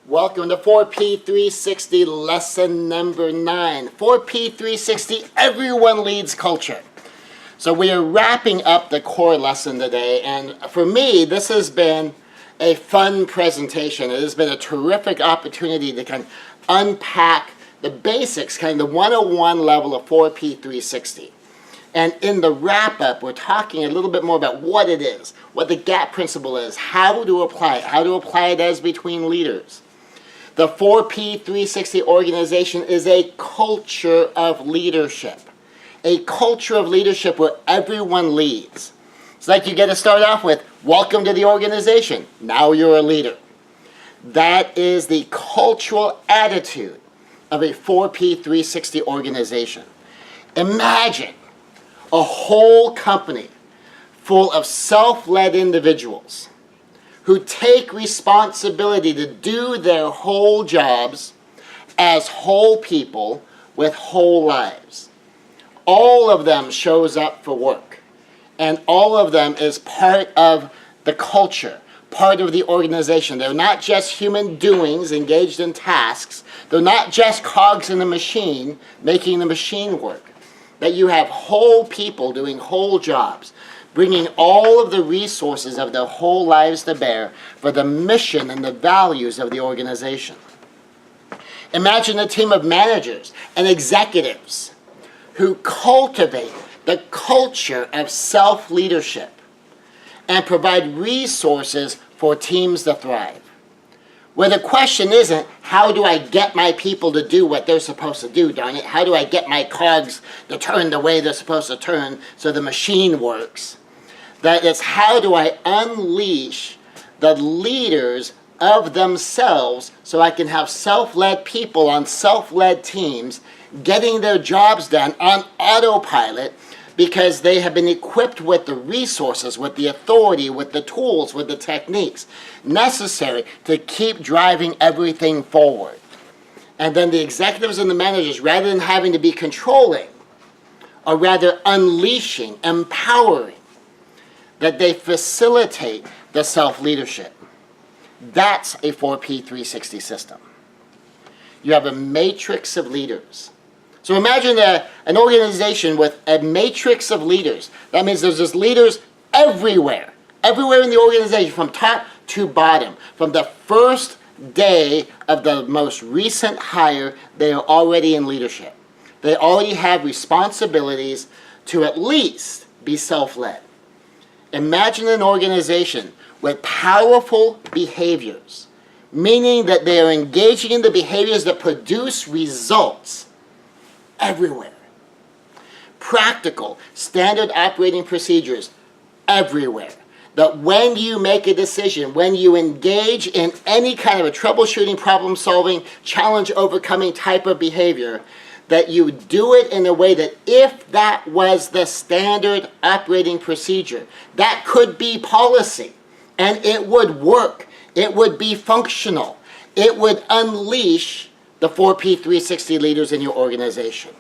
Welcome to 4P360 lesson number 9. 4P360, everyone leads culture. So we are wrapping up the core lesson today, and for me, this has been a fun presentation. It has been a terrific opportunity to kind of unpack the basics, kind of the 101 level of 4P360. And in the wrap-up, we're talking a little bit more about what it is, what the GAP principle is, how to apply it as between leaders. The 4P360 organization is a culture of leadership. A culture of leadership where everyone leads. It's like you get to start off with, welcome to the organization. Now you're a leader. That is the cultural attitude of a 4P360 organization. Imagine a whole company full of self-led individuals who take responsibility to do their whole jobs as whole people with whole lives. All of them shows up for work, and all of them is part of the culture, part of the organization. They're not just human doings engaged in tasks. They're not just cogs in the machine making the machine work. That you have whole people doing whole jobs, bringing all of the resources of their whole lives to bear for the mission and the values of the organization. Imagine a team of managers and executives who cultivate the culture of self-leadership and provide resources for teams to thrive. Where the question isn't, how do I get my people to do what they're supposed to do, darn it? How do I get my cogs to turn the way they're supposed to turn so the machine works? That is, how do I unleash the leaders of themselves so I can have self-led people on self-led teams getting their jobs done on autopilot because they have been equipped with the resources, with the authority, with the tools, with the techniques necessary to keep driving everything forward. And then the executives and the managers, rather than having to be controlling, are rather unleashing, empowering, that they facilitate the self-leadership. That's a 4P360 system. You have a matrix of leaders. So imagine an organization with a matrix of leaders. That means there's just leaders everywhere. Everywhere in the organization, from top to bottom. From the first day of the most recent hire, they are already in leadership. They already have responsibilities to at least be self-led. Imagine an organization with powerful behaviors, meaning that they are engaging in the behaviors that produce results everywhere. Practical, standard operating procedures everywhere. That when you make a decision, when you engage in any kind of a troubleshooting, problem-solving, challenge-overcoming type of behavior, that you do it in a way that if that was the standard operating procedure, that could be policy, and it would work. It would be functional. It would unleash the 4P360 leaders in your organization.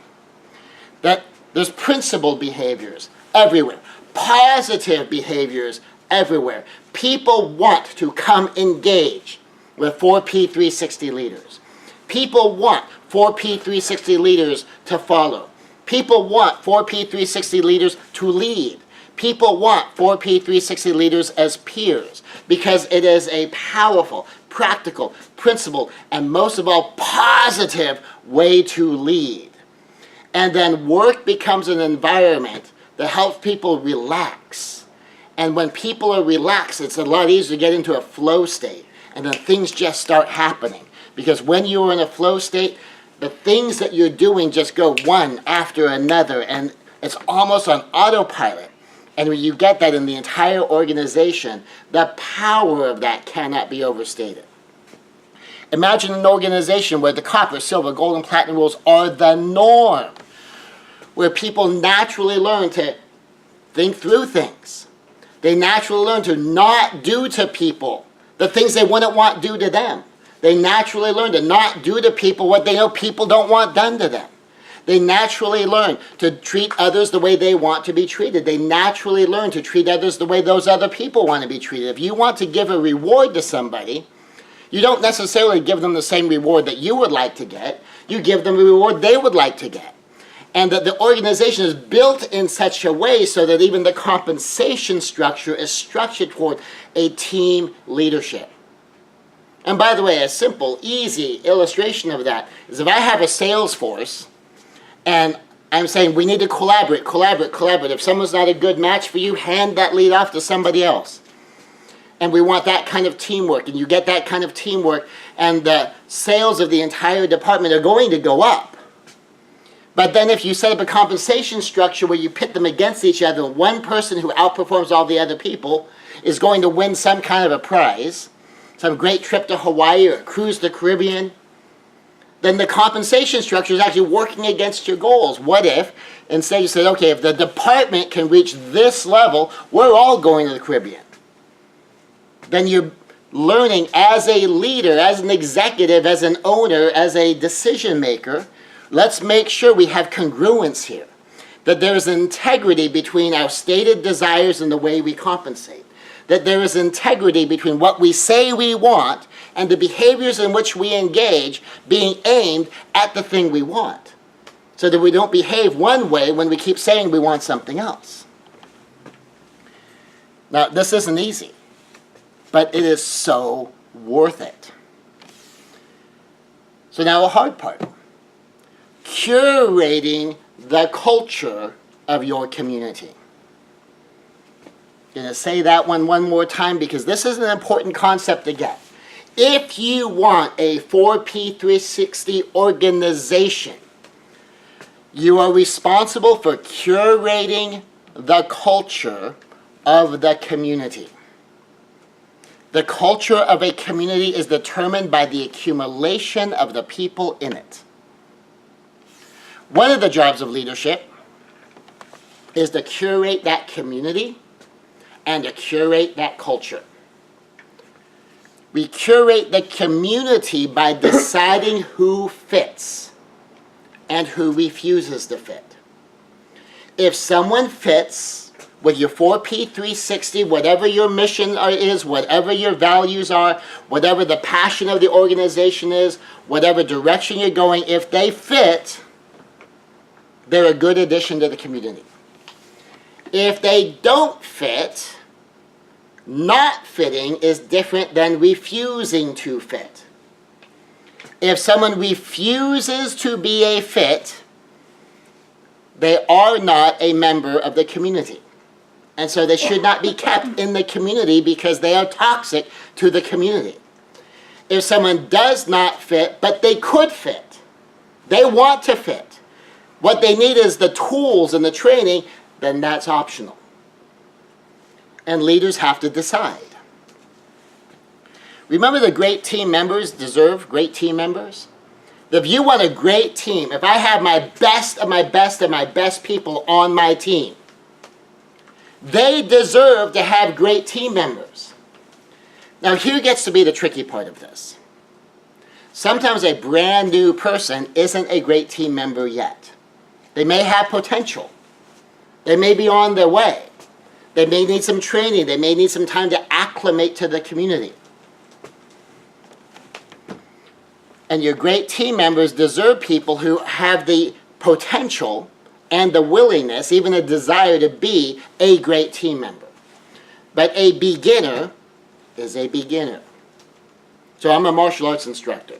That there's principled behaviors everywhere, positive behaviors everywhere. People want to come engage with 4P360 leaders. People want 4P360 leaders to follow. People want 4P360 leaders to lead. People want 4P360 leaders as peers because it is a powerful, practical, principled, and most of all, positive way to lead. And then work becomes an environment that helps people relax. And when people are relaxed, it's a lot easier to get into a flow state. And then things just start happening. Because when you're in a flow state, the things that you're doing just go one after another. And it's almost on autopilot. And when you get that in the entire organization, the power of that cannot be overstated. Imagine an organization where the copper, silver, gold, and platinum rules are the norm. Where people naturally learn to think through things. They naturally learn to not do to people the things they wouldn't want do to them. They naturally learn to not do to people what they know people don't want done to them. They naturally learn to treat others the way they want to be treated. They naturally learn to treat others the way those other people want to be treated. If you want to give a reward to somebody, You don't necessarily give them the same reward that you would like to get. You give them the reward they would like to get. And that the organization is built in such a way so that even the compensation structure is structured toward a team leadership. And by the way, a simple, easy illustration of that is if I have a sales force and I'm saying we need to collaborate. If someone's not a good match for you, hand that lead off to somebody else. And we want that kind of teamwork, and you get that kind of teamwork, and the sales of the entire department are going to go up. But then if you set up a compensation structure where you pit them against each other, one person who outperforms all the other people is going to win some kind of a prize, some great trip to Hawaii or a cruise to the Caribbean, then the compensation structure is actually working against your goals. What if, instead you said, okay, if the department can reach this level, we're all going to the Caribbean. Then you're learning as a leader, as an executive, as an owner, as a decision maker, let's make sure we have congruence here. That there is integrity between our stated desires and the way we compensate. That there is integrity between what we say we want and the behaviors in which we engage being aimed at the thing we want. So that we don't behave one way when we keep saying we want something else. Now, this isn't easy, but it is so worth it. So now a hard part. Curating the culture of your community. I'm going to say that one more time because this is an important concept to get. If you want a 4P360 organization, you are responsible for curating the culture of the community. The culture of a community is determined by the accumulation of the people in it. One of the jobs of leadership is to curate that community and to curate that culture. We curate the community by deciding who fits and who refuses to fit. If someone fits with your 4P360, whatever your mission is, whatever your values are, whatever the passion of the organization is, whatever direction you're going, if they fit, they're a good addition to the community. If they don't fit, not fitting is different than refusing to fit. If someone refuses to be a fit, they are not a member of the community. And so they should not be kept in the community because they are toxic to the community. If someone does not fit, but they could fit, they want to fit, what they need is the tools and the training, then that's optional. And leaders have to decide. Remember, the great team members deserve great team members? If you want a great team, if I have my best of my best of my best people on my team, they deserve to have great team members. Now here gets to be the tricky part of this. Sometimes a brand new person isn't a great team member yet. They may have potential. They may be on their way. They may need some training. They may need some time to acclimate to the community. And your great team members deserve people who have the potential and the willingness, even a desire to be a great team member. But a beginner is a beginner. So I'm a martial arts instructor.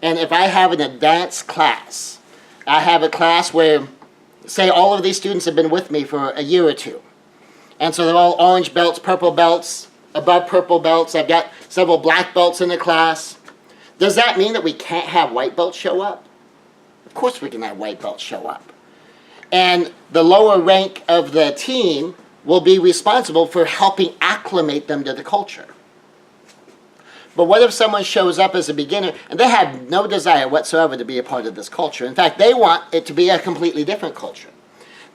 And if I have an advanced class, I have a class where, say, all of these students have been with me for a year or two. And so they're all orange belts, purple belts, above purple belts. I've got several black belts in the class. Does that mean that we can't have white belts show up? Of course we can have white belts show up. And the lower rank of the team will be responsible for helping acclimate them to the culture. But what if someone shows up as a beginner and they have no desire whatsoever to be a part of this culture? In fact, they want it to be a completely different culture.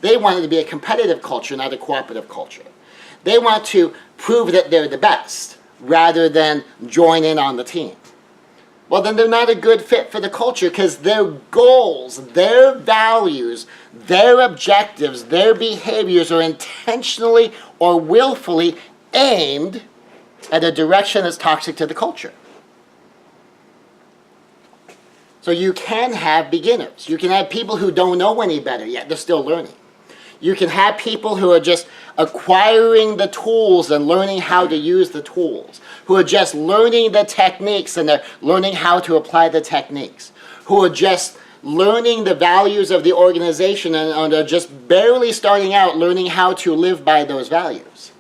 They want it to be a competitive culture, not a cooperative culture. They want to prove that they're the best rather than join in on the team. Well, then they're not a good fit for the culture because their goals, their values, their objectives, their behaviors are intentionally or willfully aimed at a direction that's toxic to the culture. So you can have beginners. You can have people who don't know any better yet. They're still learning. You can have people who are just acquiring the tools and learning how to use the tools, who are just learning the techniques and they're learning how to apply the techniques, who are just learning the values of the organization and are just barely starting out learning how to live by those values,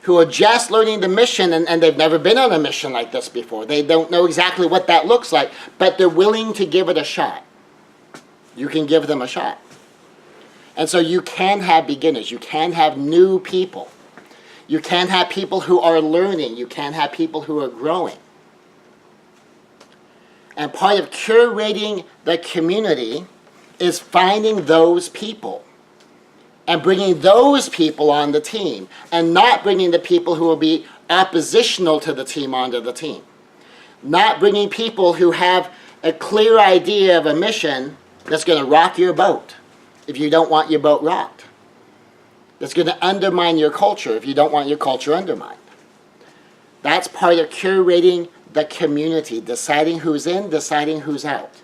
who are just learning the mission and they've never been on a mission like this before. They don't know exactly what that looks like, but they're willing to give it a shot. You can give them a shot. And so you can have beginners. You can have new people. You can have people who are learning. You can have people who are growing. And part of curating the community is finding those people and bringing those people on the team and not bringing the people who will be oppositional to the team onto the team. Not bringing people who have a clear idea of a mission that's going to rock your boat if you don't want your boat rocked. That's going to undermine your culture if you don't want your culture undermined. That's part of curating the community, deciding who's in, deciding who's out.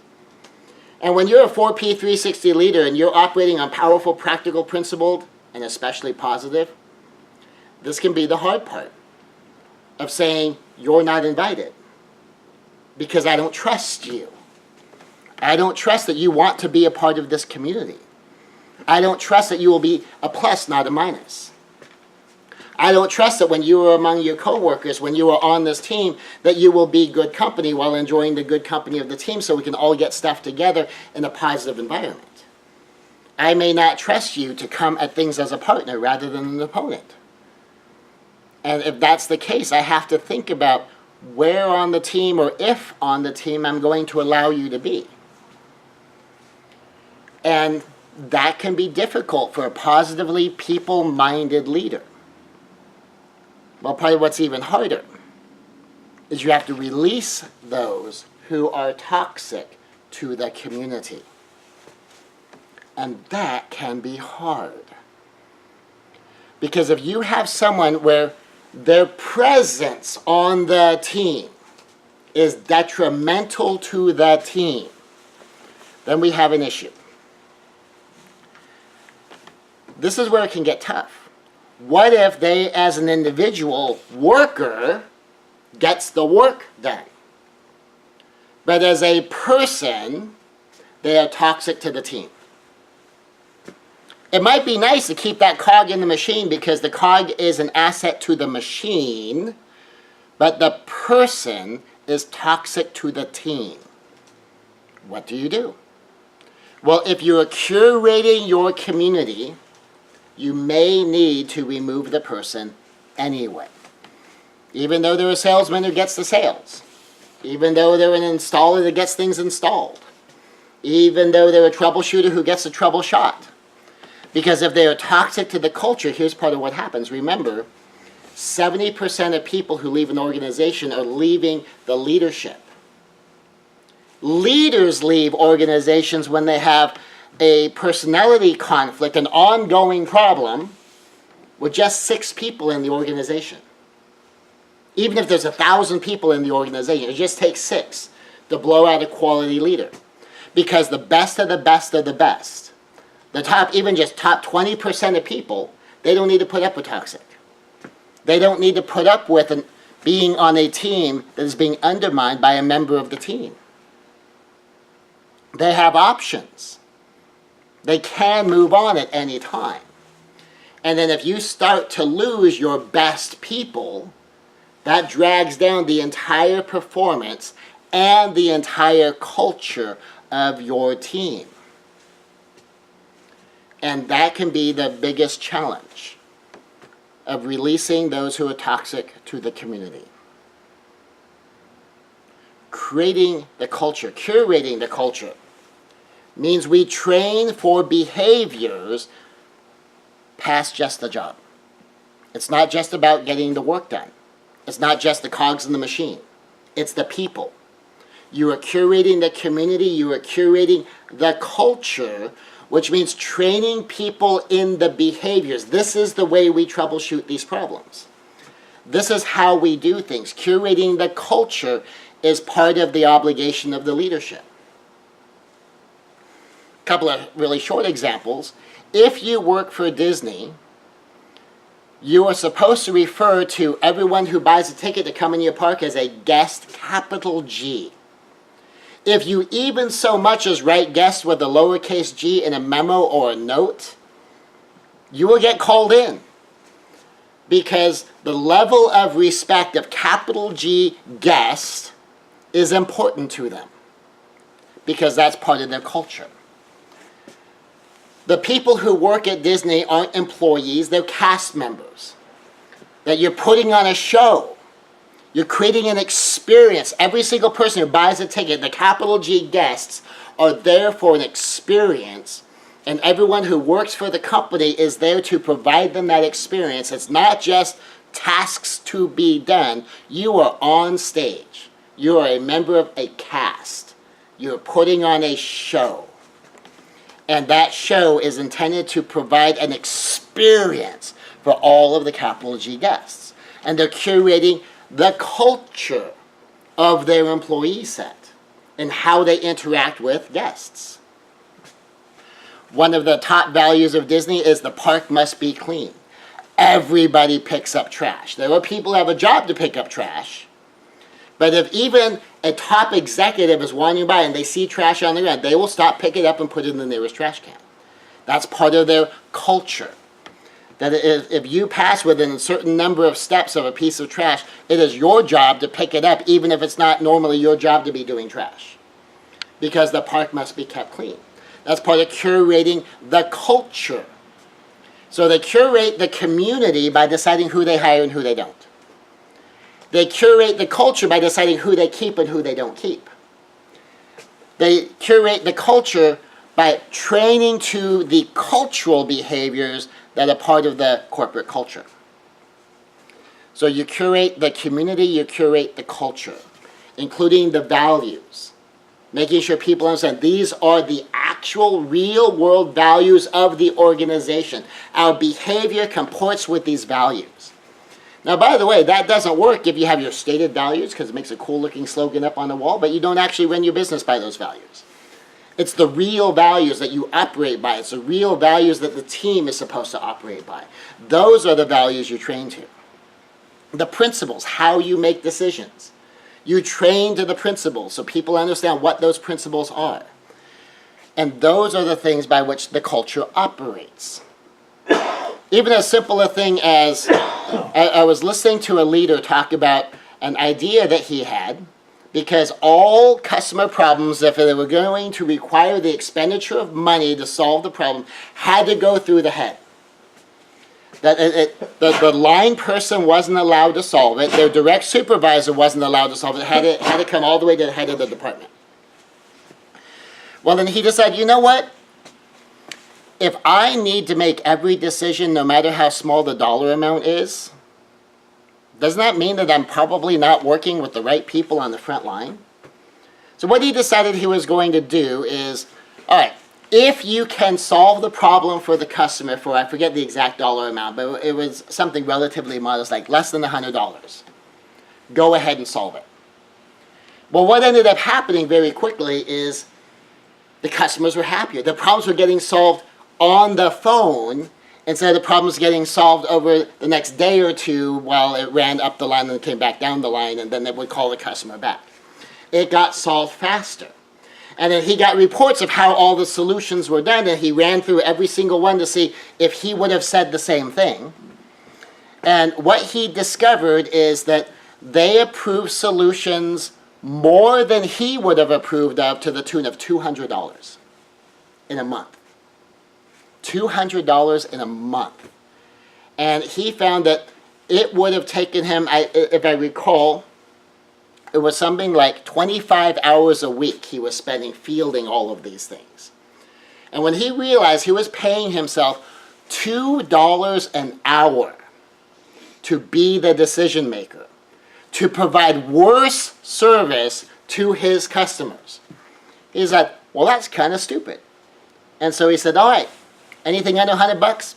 And when you're a 4P360 leader and you're operating on powerful, practical, principled, and especially positive, this can be the hard part of saying, you're not invited because I don't trust you. I don't trust that you want to be a part of this community. I don't trust that you will be a plus, not a minus. I don't trust that when you are among your coworkers, when you are on this team, that you will be good company while enjoying the good company of the team so we can all get stuff together in a positive environment. I may not trust you to come at things as a partner rather than an opponent. And if that's the case, I have to think about where on the team or if on the team I'm going to allow you to be. And that can be difficult for a positively people-minded leader. Well, probably what's even harder is you have to release those who are toxic to the community. And that can be hard. Because if you have someone where their presence on the team is detrimental to the team, then we have an issue. This is where it can get tough. What if they, as an individual worker, gets the work done, but as a person, they are toxic to the team? It might be nice to keep that cog in the machine because the cog is an asset to the machine, but the person is toxic to the team. What do you do? Well, if you're curating your community, you may need to remove the person anyway. Even though they're a salesman who gets the sales. Even though they're an installer that gets things installed. Even though they're a troubleshooter who gets the trouble shot. Because if they are toxic to the culture, here's part of what happens. Remember, 70% of people who leave an organization are leaving the leadership. Leaders leave organizations when they have a personality conflict, an ongoing problem, with just 6 people in the organization. Even if there's 1,000 people in the organization, it just takes 6 to blow out a quality leader. Because the best of the best of the best, the top, even just top 20% of people, they don't need to put up with toxic. They don't need to put up with being on a team that is being undermined by a member of the team. They have options. They can move on at any time. And then if you start to lose your best people, that drags down the entire performance and the entire culture of your team. And that can be the biggest challenge of releasing those who are toxic to the community. Creating the culture, curating the culture, means we train for behaviors past just the job. It's not just about getting the work done. It's not just the cogs in the machine. It's the people. You are curating the community, you are curating the culture, which means training people in the behaviors. This is the way we troubleshoot these problems. This is how we do things. Curating the culture is part of the obligation of the leadership. couple of really short examples. If you work for Disney, you are supposed to refer to everyone who buys a ticket to come in your park as a guest, capital G. If you even so much as write guest with a lowercase g in a memo or a note, you will get called in. Because the level of respect of capital G guest is important to them. Because that's part of their culture. The people who work at Disney aren't employees, they're cast members. That you're putting on a show. You're creating an experience. Every single person who buys a ticket, the capital G guests, are there for an experience. And everyone who works for the company is there to provide them that experience. It's not just tasks to be done. You are on stage. You are a member of a cast. You're putting on a show. And that show is intended to provide an experience for all of the capital G guests. And they're curating the culture of their employee set and how they interact with guests. One of the top values of Disney is the park must be clean. Everybody picks up trash. There are people who have a job to pick up trash, but if even a top executive is wandering by and they see trash on the ground, they will stop, pick it up, and put it in the nearest trash can. That's part of their culture. That if you pass within a certain number of steps of a piece of trash, it is your job to pick it up, even if it's not normally your job to be doing trash. Because the park must be kept clean. That's part of curating the culture. So they curate the community by deciding who they hire and who they don't. They curate the culture by deciding who they keep and who they don't keep. They curate the culture by training to the cultural behaviors that are part of the corporate culture. So you curate the community, you curate the culture, including the values, making sure people understand these are the actual real world values of the organization. Our behavior comports with these values. Now, by the way, that doesn't work if you have your stated values, because it makes a cool looking slogan up on the wall, but you don't actually run your business by those values. It's the real values that you operate by. It's the real values that the team is supposed to operate by. Those are the values you train to. The principles, how you make decisions. You train to the principles so people understand what those principles are. And those are the things by which the culture operates. Even as simple a thing as I was listening to a leader talk about an idea that he had, because all customer problems, if they were going to require the expenditure of money to solve the problem, had to go through the head. That the line person wasn't allowed to solve it. Their direct supervisor wasn't allowed to solve it. It had to come all the way to the head of the department. Well, then he decided, you know what? If I need to make every decision, no matter how small the dollar amount is, doesn't that mean that I'm probably not working with the right people on the front line? So what he decided he was going to do is, all right, if you can solve the problem for the customer for, I forget the exact dollar amount, but it was something relatively modest, like less than $100, go ahead and solve it. Well, what ended up happening very quickly is the customers were happier. The problems were getting solved on the phone instead of the problems getting solved over the next day or two while it ran up the line and came back down the line, and then they would call the customer back. It got solved faster. And then he got reports of how all the solutions were done, and he ran through every single one to see if he would have said the same thing. And what he discovered is that they approved solutions more than he would have approved of, to the tune of $200 in a month. $200 in a month. And he found that it would have taken him, if I recall, it was something like 25 hours a week he was spending fielding all of these things. And when he realized he was paying himself $2 an hour to be the decision maker, to provide worse service to his customers, he's like, well, that's kind of stupid. And so he said, all right, anything under $100,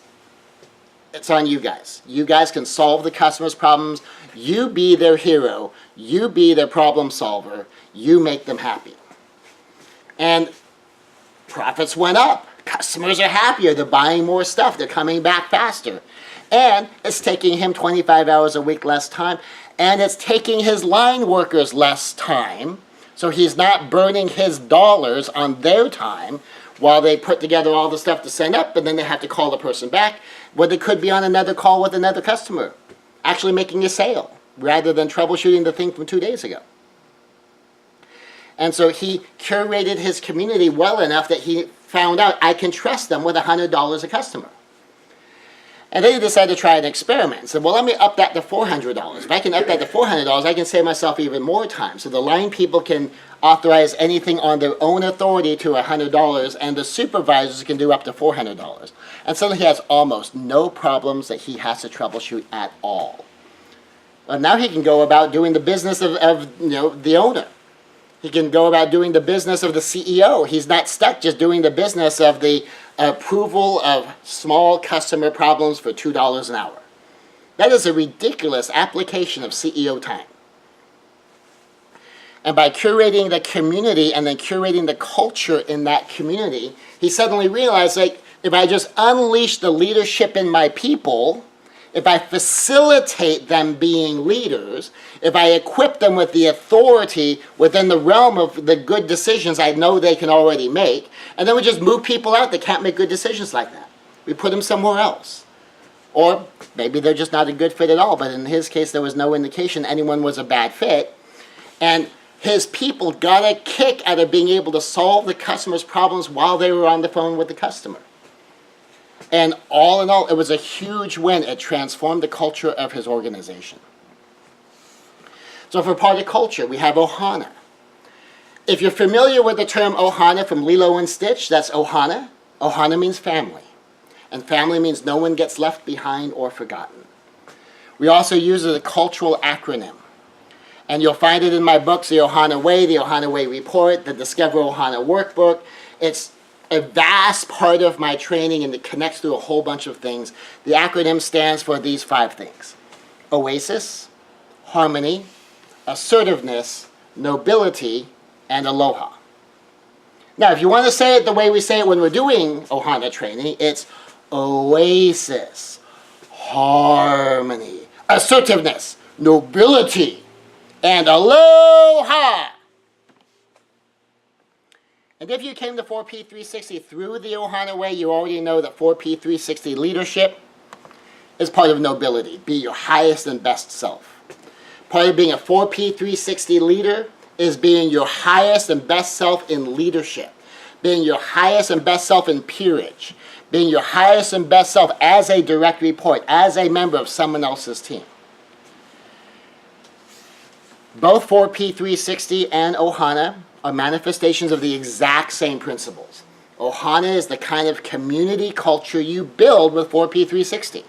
it's on you guys. You guys can solve the customer's problems. You be their hero. You be their problem solver. You make them happy. And Profits went up. Customers are happier. They're buying more stuff. They're coming back faster. And it's taking him 25 hours a week less time. And it's taking his line workers less time. So he's not burning his dollars on their time while they put together all the stuff to send up, and then they have to call the person back, where they could be on another call with another customer, actually making a sale, rather than troubleshooting the thing from 2 days ago. And so he curated his community well enough that he found out, I can trust them with $100 a customer. And then he decided to try an experiment. He said, well, let me up that to $400. If I can up that to $400, I can save myself even more time. So the line people can authorize anything on their own authority to $100, and the supervisors can do up to $400. And suddenly he has almost no problems that he has to troubleshoot at all. Well, now he can go about doing the business of the owner. He can go about doing the business of the CEO. He's not stuck just doing the business of the approval of small customer problems for $2 an hour. That is a ridiculous application of CEO time. And by curating the community and then curating the culture in that community, he suddenly realized, like, if I just unleash the leadership in my people, if I facilitate them being leaders, if I equip them with the authority within the realm of the good decisions I know they can already make, and then we just move people out that can't make good decisions like that. We put them somewhere else. Or maybe they're just not a good fit at all, but in his case there was no indication anyone was a bad fit. And his people got a kick out of being able to solve the customer's problems while they were on the phone with the customer. And all in all, it was a huge win. It transformed the culture of his organization. So for part of culture, we have Ohana. If you're familiar with the term Ohana from Lilo and Stitch, that's Ohana. Ohana means family. And family means no one gets left behind or forgotten. We also use it as a cultural acronym. And you'll find it in my books, The Ohana Way, The Ohana Way Report, the Discover Ohana Workbook. It's a vast part of my training, and it connects to a whole bunch of things. The acronym stands for these 5 things: Oasis, Harmony, Assertiveness, Nobility, and Aloha. Now, if you want to say it the way we say it when we're doing Ohana training, it's Oasis, Harmony, Assertiveness, Nobility, and Aloha. And if you came to 4P360 through the Ohana Way, you already know that 4P360 leadership is part of nobility. Be your highest and best self. Part of being a 4P360 leader is being your highest and best self in leadership. Being your highest and best self in peerage. Being your highest and best self as a direct report, as a member of someone else's team. Both 4P360 and Ohana are manifestations of the exact same principles. Ohana is the kind of community culture you build with 4P360.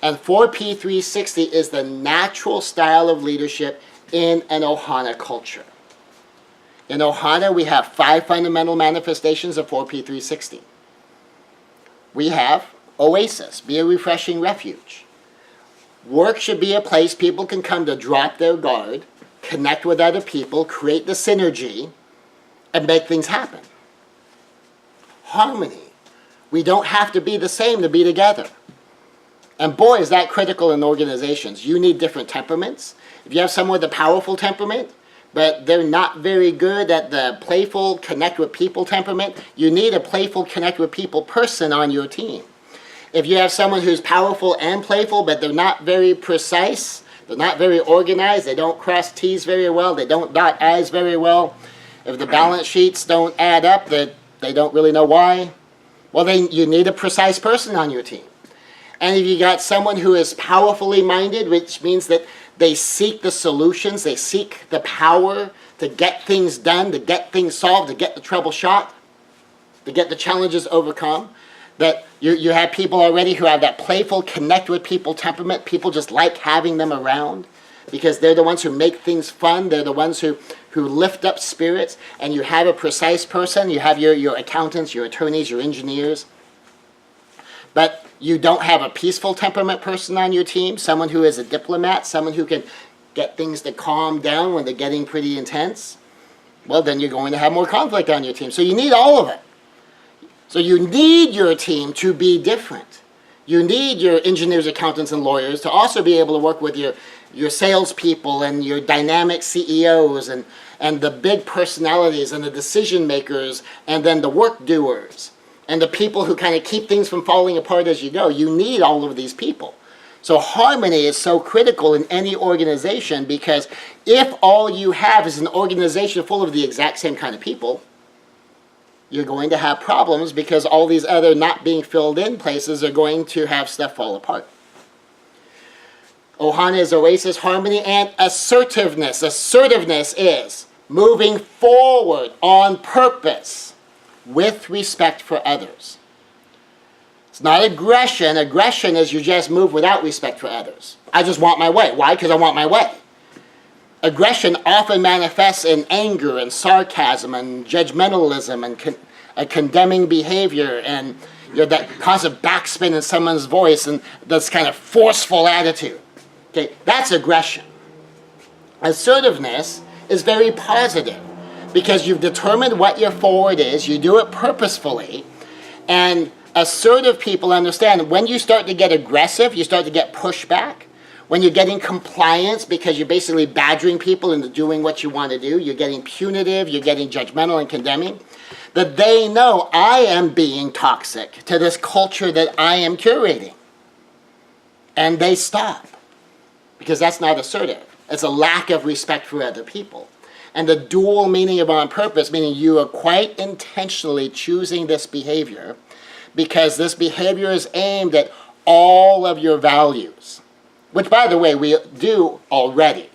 And 4P360 is the natural style of leadership in an Ohana culture. In Ohana, we have 5 fundamental manifestations of 4P360. We have Oasis, be a refreshing refuge. Work should be a place people can come to drop their guard, connect with other people, create the synergy, and make things happen. Harmony. We don't have to be the same to be together. And boy, is that critical in organizations. You need different temperaments. If you have someone with a powerful temperament, but they're not very good at the playful, connect with people temperament, you need a playful, connect with people person on your team. If you have someone who's powerful and playful, but they're not very precise, they're not very organized, they don't cross T's very well, they don't dot I's very well, if the balance sheets don't add up, they don't really know why, well then you need a precise person on your team. And if you got someone who is powerfully minded, which means that they seek the solutions, they seek the power to get things done, to get things solved, to get the trouble shot, to get the challenges overcome, that you have people already who have that playful, connect with people temperament. People just like having them around because they're the ones who make things fun. They're the ones who lift up spirits. And you have a precise person. You have your accountants, your attorneys, your engineers. But you don't have a peaceful temperament person on your team, someone who is a diplomat, someone who can get things to calm down when they're getting pretty intense. well, then you're going to have more conflict on your team. So you need all of it. So you need your team to be different. You need your engineers, accountants, and lawyers to also be able to work with your salespeople and your dynamic CEOs and the big personalities and the decision makers and then the work doers and the people who kind of keep things from falling apart as you go. You need all of these people. So harmony is so critical in any organization, because if all you have is an organization full of the exact same kind of people, you're going to have problems, because all these other not being filled in places are going to have stuff fall apart. Ohana is oasis, harmony, and assertiveness. Assertiveness is moving forward on purpose with respect for others. It's not aggression. Aggression is you just move without respect for others. I just want my way. Why? Because I want my way. Aggression often manifests in anger and sarcasm and judgmentalism and a condemning behavior and that constant backspin in someone's voice and this kind of forceful attitude. Okay, that's aggression. Assertiveness is very positive, because you've determined what your forward is, you do it purposefully, and assertive people understand when you start to get aggressive, you start to get pushback. When you're getting compliance because you're basically badgering people into doing what you want to do, you're getting punitive, you're getting judgmental and condemning, that they know I am being toxic to this culture that I am curating. And they stop, because that's not assertive. It's a lack of respect for other people. And the dual meaning of on purpose, meaning you are quite intentionally choosing this behavior because this behavior is aimed at all of your values. Which, by the way, we do already.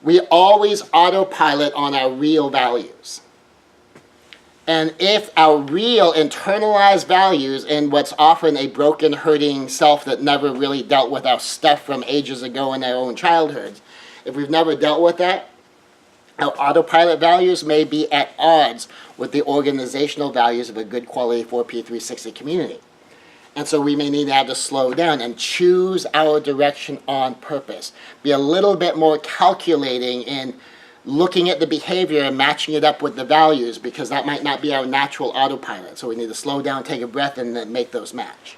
We always autopilot on our real values. And if our real internalized values in what's often a broken, hurting self that never really dealt with our stuff from ages ago in our own childhoods, if we've never dealt with that, our autopilot values may be at odds with the organizational values of a good quality 4P360 community. And so we may need to have to slow down and choose our direction on purpose. Be a little bit more calculating in looking at the behavior and matching it up with the values, because that might not be our natural autopilot. So we need to slow down, take a breath, and then make those match.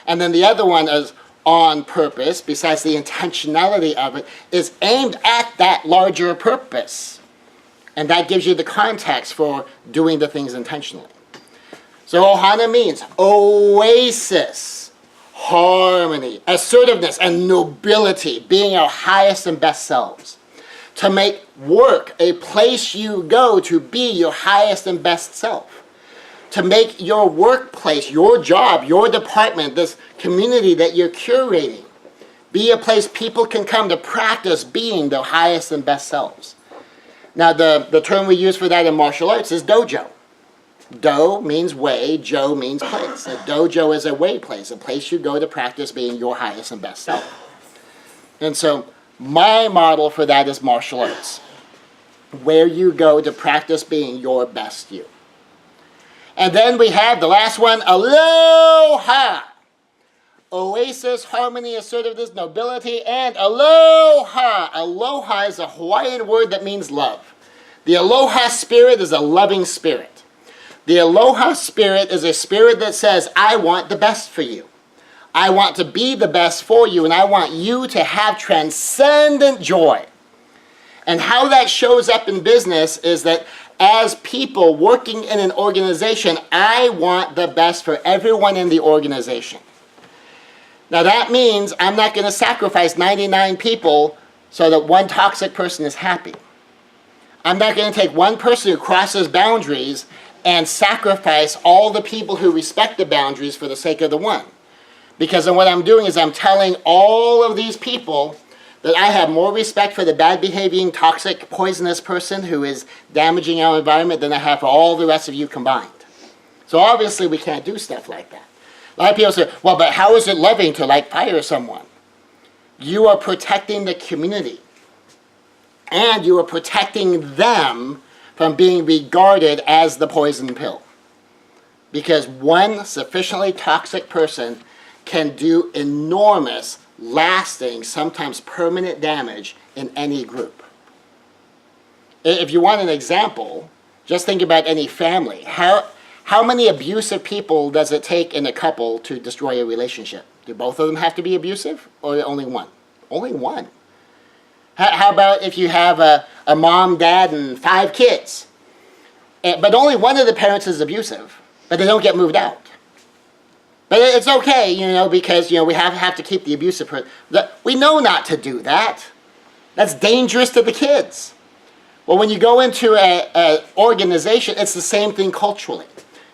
And then the other one is on purpose, besides the intentionality of it, is aimed at that larger purpose. And that gives you the context for doing the things intentionally. So Ohana means oasis, harmony, assertiveness, and nobility, being our highest and best selves. To make work a place you go to be your highest and best self. To make your workplace, your job, your department, this community that you're curating, be a place people can come to practice being their highest and best selves. Now, the term we use for that in martial arts is dojo. Do means way, jo means place. A dojo is a way place, a place you go to practice being your highest and best self. And so, my model for that is martial arts, where you go to practice being your best you. And then we have the last one, aloha. Oasis, harmony, assertiveness, nobility, and aloha. Aloha is a Hawaiian word that means love. The aloha spirit is a loving spirit. The aloha spirit is a spirit that says, I want the best for you. I want to be the best for you, and I want you to have transcendent joy. And how that shows up in business is that as people working in an organization, I want the best for everyone in the organization. Now that means I'm not going to sacrifice 99 people so that one toxic person is happy. I'm not going to take one person who crosses boundaries and sacrifice all the people who respect the boundaries for the sake of the one. Because then what I'm doing is I'm telling all of these people that I have more respect for the bad behaving, toxic, poisonous person who is damaging our environment than I have for all the rest of you combined. So obviously we can't do stuff like that. A lot of people say, well, but how is it loving to fire someone? You are protecting the community. And you are protecting them from being regarded as the poison pill. Because one sufficiently toxic person can do enormous, lasting, sometimes permanent damage in any group. If you want an example, just think about any family. How many abusive people does it take in a couple to destroy a relationship? Do both of them have to be abusive, or only one? Only one. How about if you have a mom, dad, and 5 kids, but only one of the parents is abusive, but they don't get moved out? But it's okay, because we have to keep the abusive person. We know not to do that. That's dangerous to the kids. Well, when you go into an organization, it's the same thing culturally.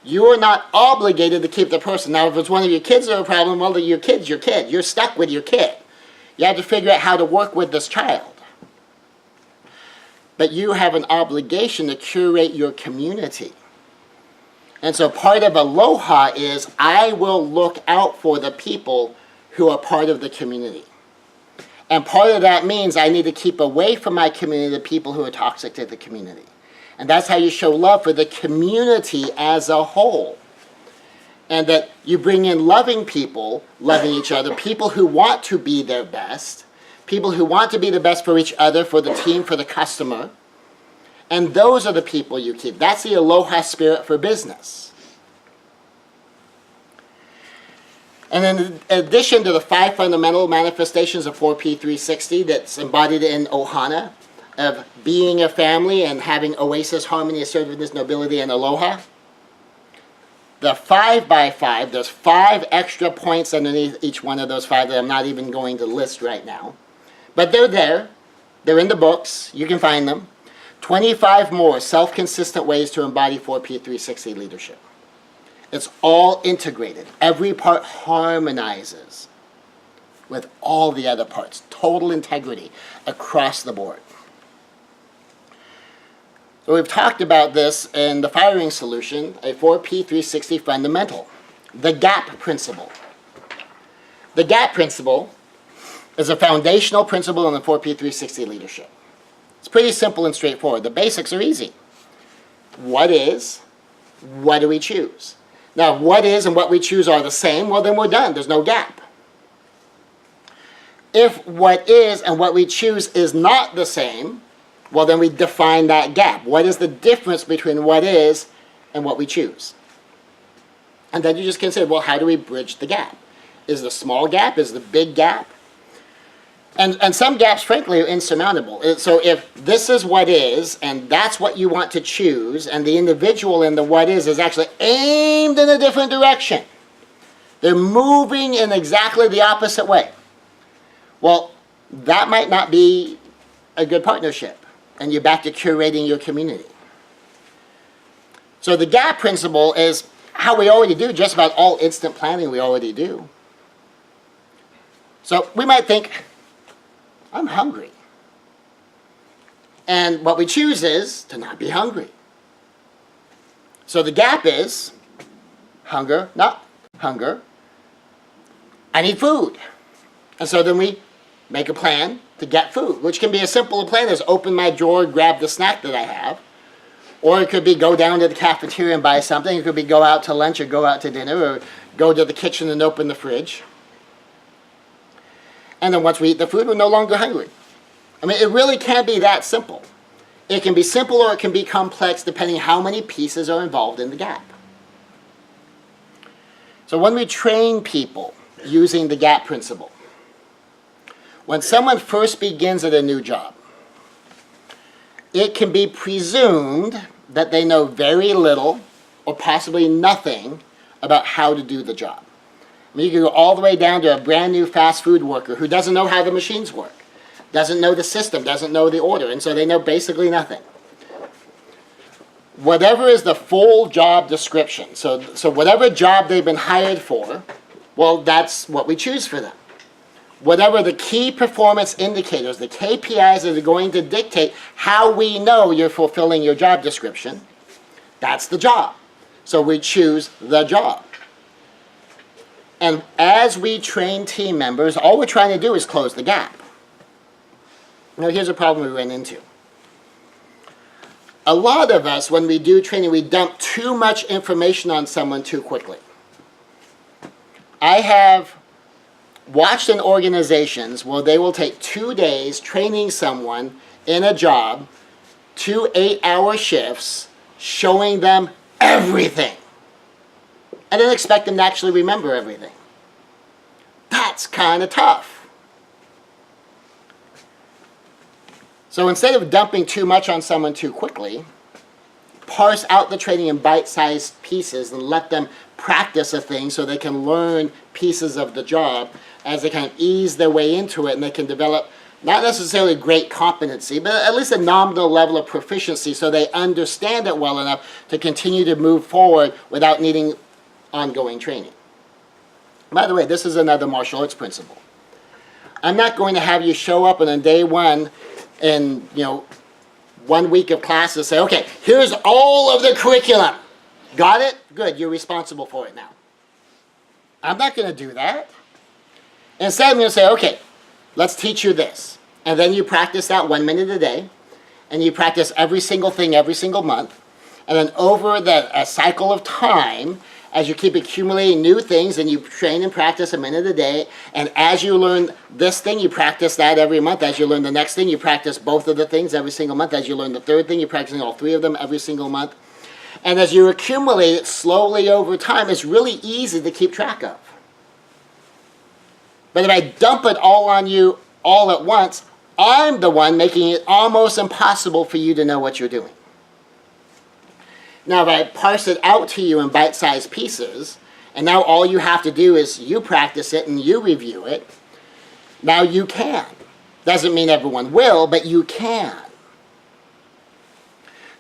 You are not obligated to keep the person. Now, if it's one of your kids that are a problem, well, your kid's your kid. You're stuck with your kid. You have to figure out how to work with this child. But you have an obligation to curate your community. And so part of aloha is I will look out for the people who are part of the community. And part of that means I need to keep away from my community the people who are toxic to the community. And that's how you show love for the community as a whole. And that you bring in loving people, loving each other, people who want to be their best, people who want to be the best for each other, for the team, for the customer. And those are the people you keep. That's the aloha spirit for business. And in addition to the 5 fundamental manifestations of 4P360 that's embodied in Ohana, of being a family and having oasis, harmony, assertiveness, nobility, and aloha, the 5x5, there's 5 extra points underneath each one of those 5 that I'm not even going to list right now. But they're there. They're in the books. You can find them. 25 more self-consistent ways to embody 4P360 leadership. It's all integrated. Every part harmonizes with all the other parts. Total integrity across the board. So we've talked about this in the firing solution, a 4P360 fundamental, the GAP principle. The GAP principle is a foundational principle in the 4P360 leadership. It's pretty simple and straightforward. The basics are easy. What is? What do we choose? Now, what is and what we choose are the same, well, then we're done. There's no gap. If what is and what we choose is not the same, well, then we define that gap. What is the difference between what is and what we choose? And then you just consider, well, how do we bridge the gap? Is the small gap? Is the big gap? And some gaps, frankly, are insurmountable. So if this is what is, and that's what you want to choose, and the individual in the what is actually aimed in a different direction, they're moving in exactly the opposite way, well, that might not be a good partnership, and you're back to curating your community. So the GAP principle is how we already do just about all instant planning we already do. So we might think, I'm hungry. And what we choose is to not be hungry. So the gap is hunger, not hunger. I need food. And so then we make a plan to get food, which can be as simple a plan as open my drawer, grab the snack that I have. Or it could be go down to the cafeteria and buy something. It could be go out to lunch or go out to dinner or go to the kitchen and open the fridge. And then once we eat the food, we're no longer hungry. I mean, it really can be that simple. It can be simple or it can be complex depending how many pieces are involved in the gap. So when we train people using the GAP principle, when someone first begins at a new job, it can be presumed that they know very little or possibly nothing about how to do the job. I mean, you can go all the way down to a brand new fast food worker who doesn't know how the machines work, doesn't know the system, doesn't know the order, and so they know basically nothing. Whatever is the full job description, so whatever job they've been hired for, well, that's what we choose for them. Whatever the key performance indicators, the KPIs that are going to dictate how we know you're fulfilling your job description, that's the job. So we choose the job. And as we train team members, all we're trying to do is close the gap. Now, here's a problem we ran into. A lot of us, when we do training, we dump too much information on someone too quickly. I have watched in organizations where they will take 2 days training someone in a job 2 8-hour shifts showing them everything, and then expect them to actually remember everything. That's kind of tough. So instead of dumping too much on someone too quickly, parse out the training in bite-sized pieces and let them practice a thing so they can learn pieces of the job as they kind of ease their way into it, and they can develop not necessarily great competency, but at least a nominal level of proficiency so they understand it well enough to continue to move forward without needing ongoing training. By the way, this is another martial arts principle. I'm not going to have you show up on day one in 1 week of class and say, okay, here's all of the curriculum. Got it? Good, you're responsible for it now. I'm not going to do that. Instead, I'm going to say, okay, let's teach you this. And then you practice that 1 minute a day, and you practice every single thing every single month. And then over a cycle of time, as you keep accumulating new things, and you train and practice a minute a day, and as you learn this thing, you practice that every month. As you learn the next thing, you practice both of the things every single month. As you learn the third thing, you're practicing all 3 of them every single month. And as you accumulate it slowly over time, it's really easy to keep track of. But if I dump it all on you all at once, I'm the one making it almost impossible for you to know what you're doing. Now, if I parse it out to you in bite-sized pieces, and now all you have to do is you practice it and you review it, now you can. Doesn't mean everyone will, but you can.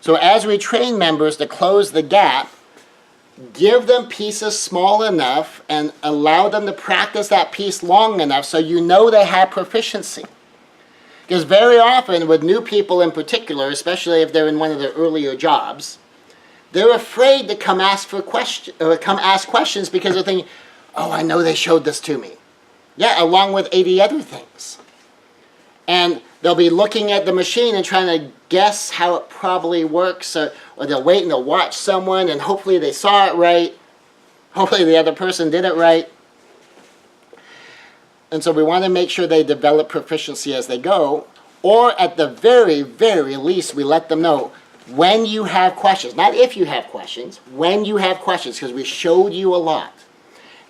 So as we train members to close the gap, give them pieces small enough and allow them to practice that piece long enough so you know they have proficiency. Because very often with new people in particular, especially if they're in one of their earlier jobs, they're afraid to come ask questions because they're thinking, oh, I know they showed this to me. Yeah, along with 80 other things. And they'll be looking at the machine and trying to guess how it probably works, or they'll wait and they'll watch someone and hopefully they saw it right. Hopefully the other person did it right. And so we want to make sure they develop proficiency as they go, or at the very, very least, we let them know when you have questions, not if you have questions, when you have questions, because we showed you a lot.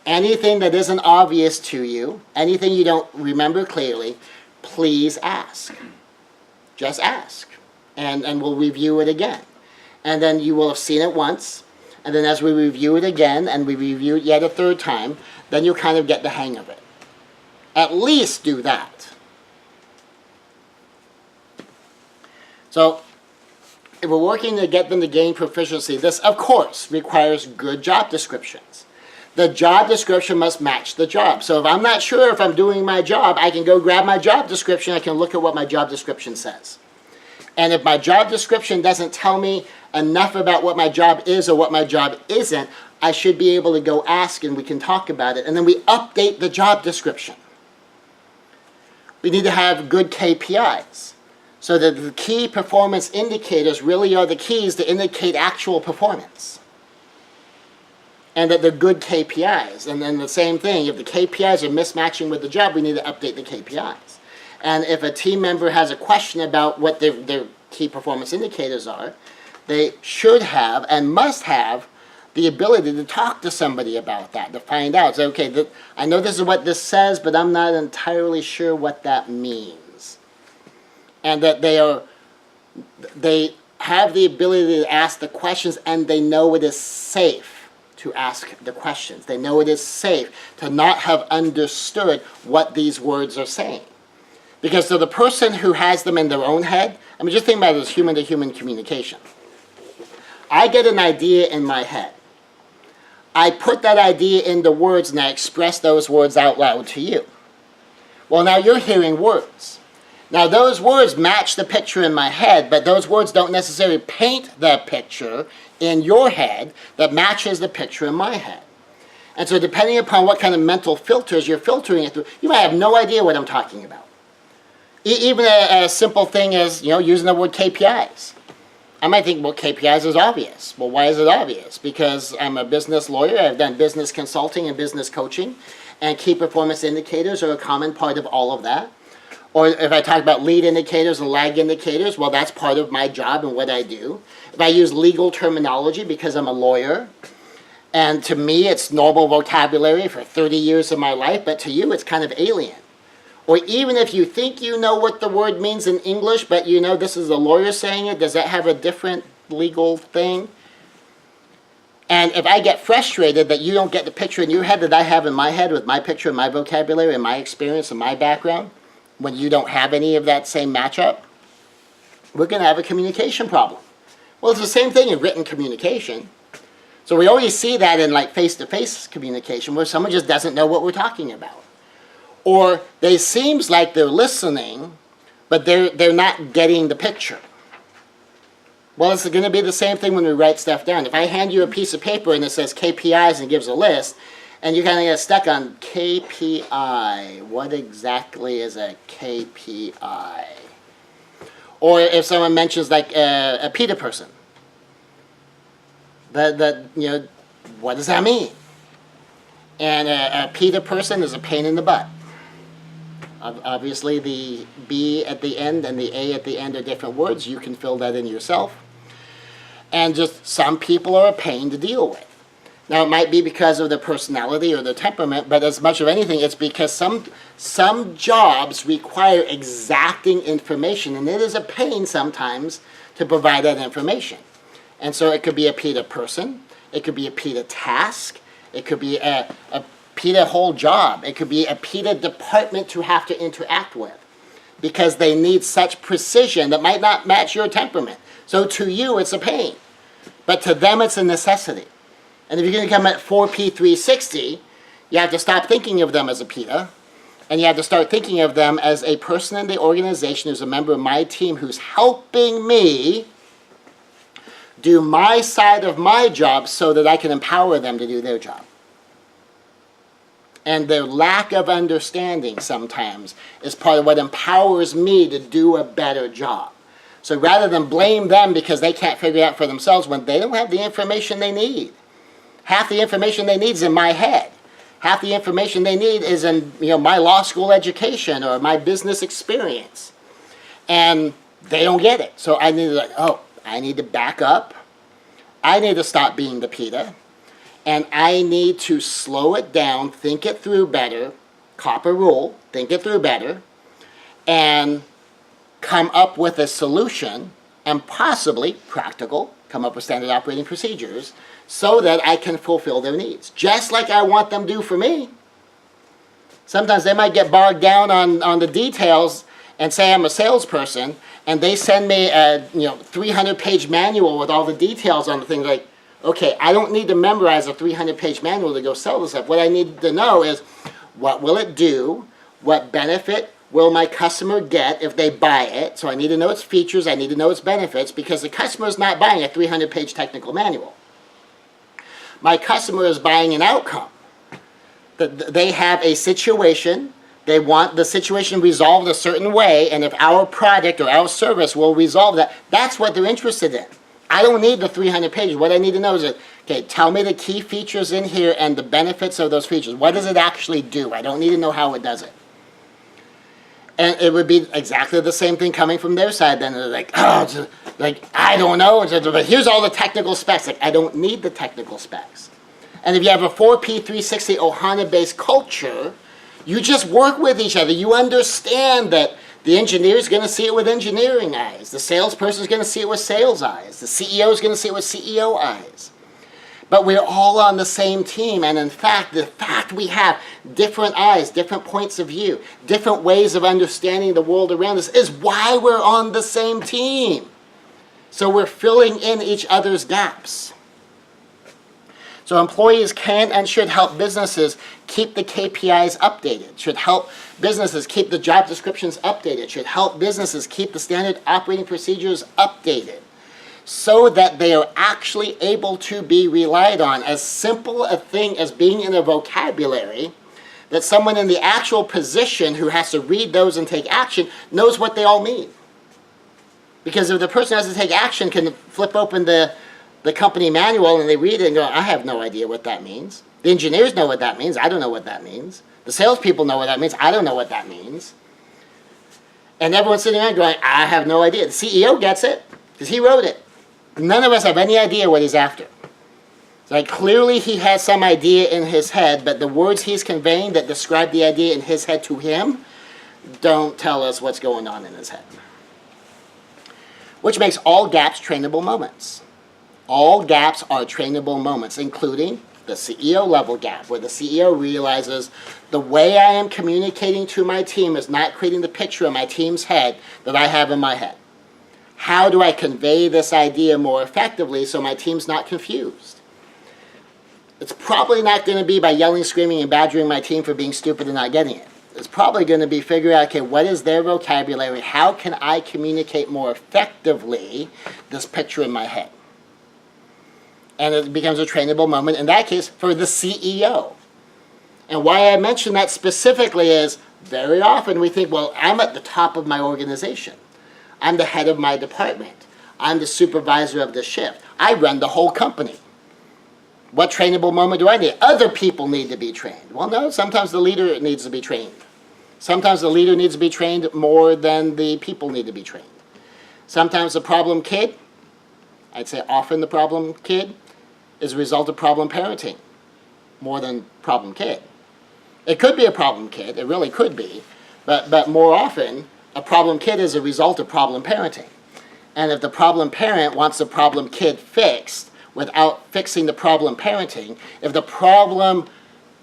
Anything that isn't obvious to you, anything you don't remember clearly, please ask. Just ask. And we'll review it again. And then you will have seen it once, and then as we review it again, and we review it yet a third time, then you'll kind of get the hang of it. At least do that. So, if we're working to get them to gain proficiency, this, of course, requires good job descriptions. The job description must match the job. So if I'm not sure if I'm doing my job, I can go grab my job description, I can look at what my job description says. And if my job description doesn't tell me enough about what my job is or what my job isn't, I should be able to go ask and we can talk about it. And then we update the job description. We need to have good KPIs. So that the key performance indicators really are the keys to indicate actual performance. And that they're good KPIs. And then the same thing, if the KPIs are mismatching with the job, we need to update the KPIs. And if a team member has a question about what their key performance indicators are, they should have and must have the ability to talk to somebody about that, to find out. So, okay, I know this is what this says, but I'm not entirely sure what that means. And that they have the ability to ask the questions, and they know it is safe to ask the questions. They know it is safe to not have understood what these words are saying. Because to the person who has them in their own head, I mean, just think about it as human-to-human communication. I get an idea in my head. I put that idea into words and I express those words out loud to you. Well, now you're hearing words. Now those words match the picture in my head, but those words don't necessarily paint the picture in your head that matches the picture in my head. And so depending upon what kind of mental filters you're filtering it through, you might have no idea what I'm talking about. Even a simple thing as, using the word KPIs. I might think, well, KPIs is obvious. Well, why is it obvious? Because I'm a business lawyer, I've done business consulting and business coaching, and key performance indicators are a common part of all of that. Or if I talk about lead indicators and lag indicators, well, that's part of my job and what I do. If I use legal terminology because I'm a lawyer, and to me it's normal vocabulary for 30 years of my life, but to you it's kind of alien. Or even if you think you know what the word means in English, but you know this is a lawyer saying it, does that have a different legal thing? And if I get frustrated that you don't get the picture in your head that I have in my head with my picture and my vocabulary and my experience and my background, when you don't have any of that same matchup, we're going to have a communication problem. Well, it's the same thing in written communication. So we always see that in like face-to-face communication where someone just doesn't know what we're talking about. Or they seems like they're listening, but they're not getting the picture. Well, it's going to be the same thing when we write stuff down. If I hand you a piece of paper and it says KPIs and gives a list, and you kind of get stuck on KPI. What exactly is a KPI? Or if someone mentions like a PETA person, what does that mean? And a PETA person is a pain in the butt. Obviously, the B at the end and the A at the end are different words. You can fill that in yourself. And just some people are a pain to deal with. Now, it might be because of their personality or their temperament, but as much of anything, it's because some jobs require exacting information, and it is a pain sometimes to provide that information. And so it could be a PETA person, it could be a PETA task, it could be a PETA whole job, it could be a PETA department to have to interact with, because they need such precision that might not match your temperament. So to you, it's a pain, but to them, it's a necessity. And if you're going to come at 4P360, you have to stop thinking of them as a PETA, and you have to start thinking of them as a person in the organization who's a member of my team who's helping me do my side of my job so that I can empower them to do their job. And their lack of understanding sometimes is part of what empowers me to do a better job. So rather than blame them because they can't figure it out for themselves when they don't have the information they need. Half the information they need is in my head. Half the information they need is in my law school education or my business experience. And they don't get it. So I need to back up. I need to stop being the PETA. And I need to slow it down, think it through better, copper rule, think it through better, and come up with a solution, and possibly practical, come up with standard operating procedures, so that I can fulfill their needs, just like I want them to do for me. Sometimes they might get bogged down on the details and say I'm a salesperson, and they send me a 300-page manual with all the details on the thing. Like, okay, I don't need to memorize a 300-page manual to go sell this stuff. What I need to know is, what will it do? What benefit will my customer get if they buy it? So I need to know its features, I need to know its benefits, because the customer is not buying a 300-page technical manual. My customer is buying an outcome. They have a situation, they want the situation resolved a certain way, and if our product or our service will resolve that, that's what they're interested in. I don't need the 300 pages. What I need to know is, okay, tell me the key features in here and the benefits of those features. What does it actually do? I don't need to know how it does it. And it would be exactly the same thing coming from their side. Then they're like, I don't know. But here's all the technical specs. Like, I don't need the technical specs. And if you have a 4P360 Ohana-based culture, you just work with each other. You understand that the engineer is going to see it with engineering eyes. The salesperson is going to see it with sales eyes. The CEO is going to see it with CEO eyes. But we're all on the same team, and in fact, the fact we have different eyes, different points of view, different ways of understanding the world around us is why we're on the same team. So we're filling in each other's gaps. So employees can and should help businesses keep the KPIs updated, should help businesses keep the job descriptions updated, should help businesses keep the standard operating procedures updated, so that they are actually able to be relied on. As simple a thing as being in a vocabulary, that someone in the actual position who has to read those and take action knows what they all mean. Because if the person who has to take action can flip open the company manual and they read it and go, I have no idea what that means. The engineers know what that means. I don't know what that means. The salespeople know what that means. I don't know what that means. And everyone's sitting around going, I have no idea. The CEO gets it because he wrote it. None of us have any idea what he's after. Like clearly he has some idea in his head, but the words he's conveying that describe the idea in his head to him don't tell us what's going on in his head. Which makes all gaps trainable moments. All gaps are trainable moments, including the CEO level gap, where the CEO realizes the way I am communicating to my team is not creating the picture in my team's head that I have in my head. How do I convey this idea more effectively so my team's not confused? It's probably not going to be by yelling, screaming, and badgering my team for being stupid and not getting it. It's probably going to be figuring out, okay, what is their vocabulary? How can I communicate more effectively this picture in my head? And it becomes a trainable moment, in that case, for the CEO. And why I mention that specifically is very often we think, well, I'm at the top of my organization. I'm the head of my department. I'm the supervisor of the shift. I run the whole company. What trainable moment do I need? Other people need to be trained. Well, no, sometimes the leader needs to be trained. Sometimes the leader needs to be trained more than the people need to be trained. Sometimes the problem kid, I'd say often the problem kid, is a result of problem parenting more than problem kid. It could be a problem kid, it really could be, but more often a problem kid is a result of problem parenting. And if the problem parent wants the problem kid fixed without fixing the problem parenting, if the problem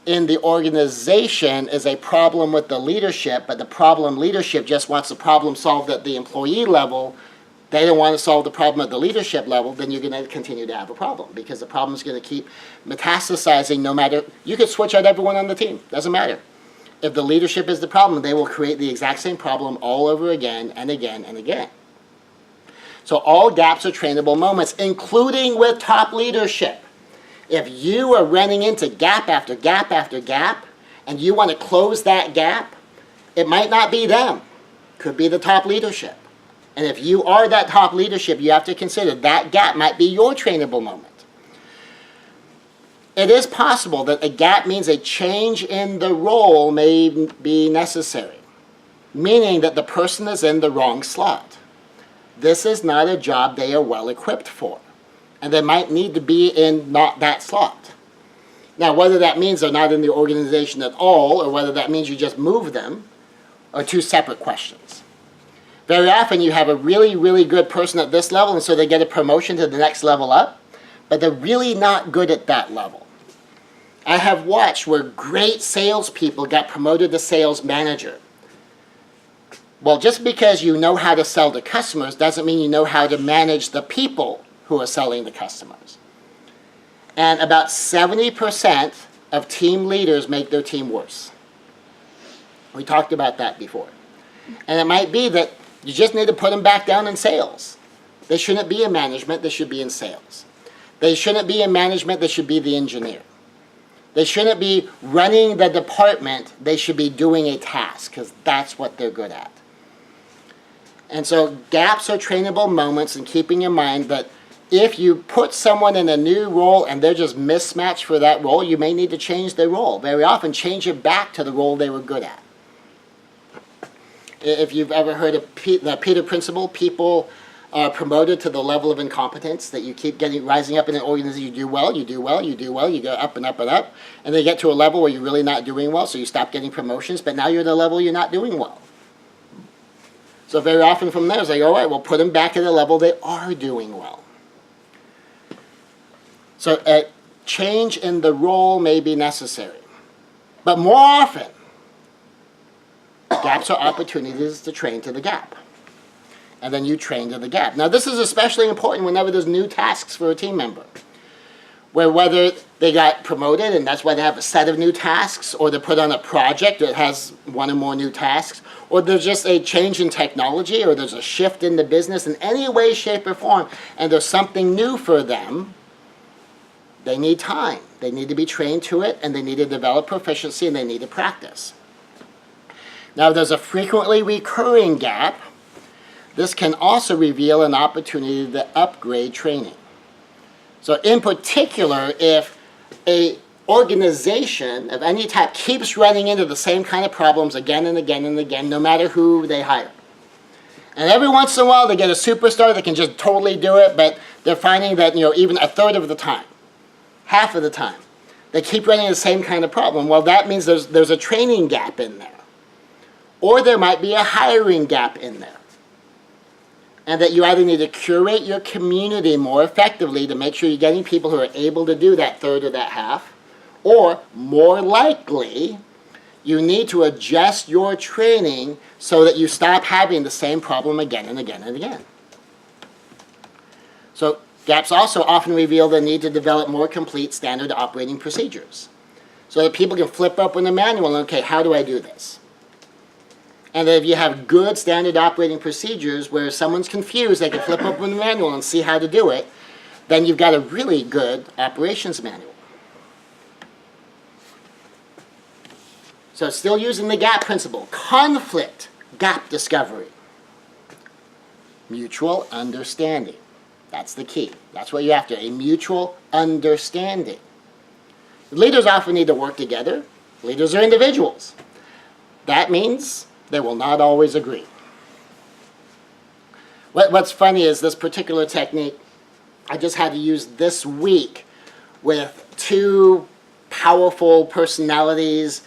in the organization is a problem with the leadership, but the problem leadership just wants the problem solved at the employee level, they don't want to solve the problem at the leadership level, then you're going to continue to have a problem because the problem is going to keep metastasizing no matter, you could switch out everyone on the team, doesn't matter. If the leadership is the problem, they will create the exact same problem all over again and again and again. So all gaps are trainable moments, including with top leadership. If you are running into gap after gap after gap, and you want to close that gap, it might not be them. Could be the top leadership. And if you are that top leadership, you have to consider that gap might be your trainable moment. It is possible that a gap means a change in the role may be necessary, meaning that the person is in the wrong slot. This is not a job they are well equipped for, and they might need to be in not that slot. Now, whether that means they're not in the organization at all, or whether that means you just move them, are two separate questions. Very often you have a really, really good person at this level, and so they get a promotion to the next level up, but they're really not good at that level. I have watched where great salespeople got promoted to sales manager. Well, just because you know how to sell to customers doesn't mean you know how to manage the people who are selling to customers. And about 70% of team leaders make their team worse. We talked about that before. And it might be that you just need to put them back down in sales. They shouldn't be in management, they should be in sales. They shouldn't be in management, they should be the engineer. They shouldn't be running the department, they should be doing a task, because that's what they're good at. And so gaps are trainable moments, and keeping in mind that if you put someone in a new role and they're just mismatched for that role, you may need to change their role. Very often, change it back to the role they were good at. If you've ever heard of the Peter Principle, people are promoted to the level of incompetence that you keep rising up in an organization. You do well, you do well, you do well, you go up and up and up, and they get to a level where you're really not doing well, so you stop getting promotions, but now you're at a level you're not doing well. So very often from there, it's like, all right, we'll put them back at the level they are doing well. So a change in the role may be necessary. But more often, gaps are opportunities to train to the gap. And then you train to the gap. Now this is especially important whenever there's new tasks for a team member. Where whether they got promoted and that's why they have a set of new tasks, or they're put on a project that has one or more new tasks, or there's just a change in technology, or there's a shift in the business in any way, shape, or form, and there's something new for them, they need time. They need to be trained to it, and they need to develop proficiency, and they need to practice. Now, if there's a frequently recurring gap, this can also reveal an opportunity to upgrade training. So in particular, if an organization of any type keeps running into the same kind of problems again and again and again, no matter who they hire, And every once in a while they get a superstar that can just totally do it, but they're finding that, even a third of the time, half of the time, they keep running the same kind of problem. Well, that means there's a training gap in there. Or there might be a hiring gap in there. And that you either need to curate your community more effectively to make sure you're getting people who are able to do that third or that half, or more likely, you need to adjust your training so that you stop having the same problem again and again and again. So gaps also often reveal the need to develop more complete standard operating procedures so that people can flip open the manual and, okay, how do I do this? And if you have good standard operating procedures where someone's confused, they can flip open the manual and see how to do it, then you've got a really good operations manual. So still using the gap principle, conflict gap discovery, mutual understanding. That's the key. That's what you're after, a mutual understanding. Leaders often need to work together. Leaders are individuals. That means they will not always agree. What's funny is this particular technique I just had to use this week with two powerful personalities,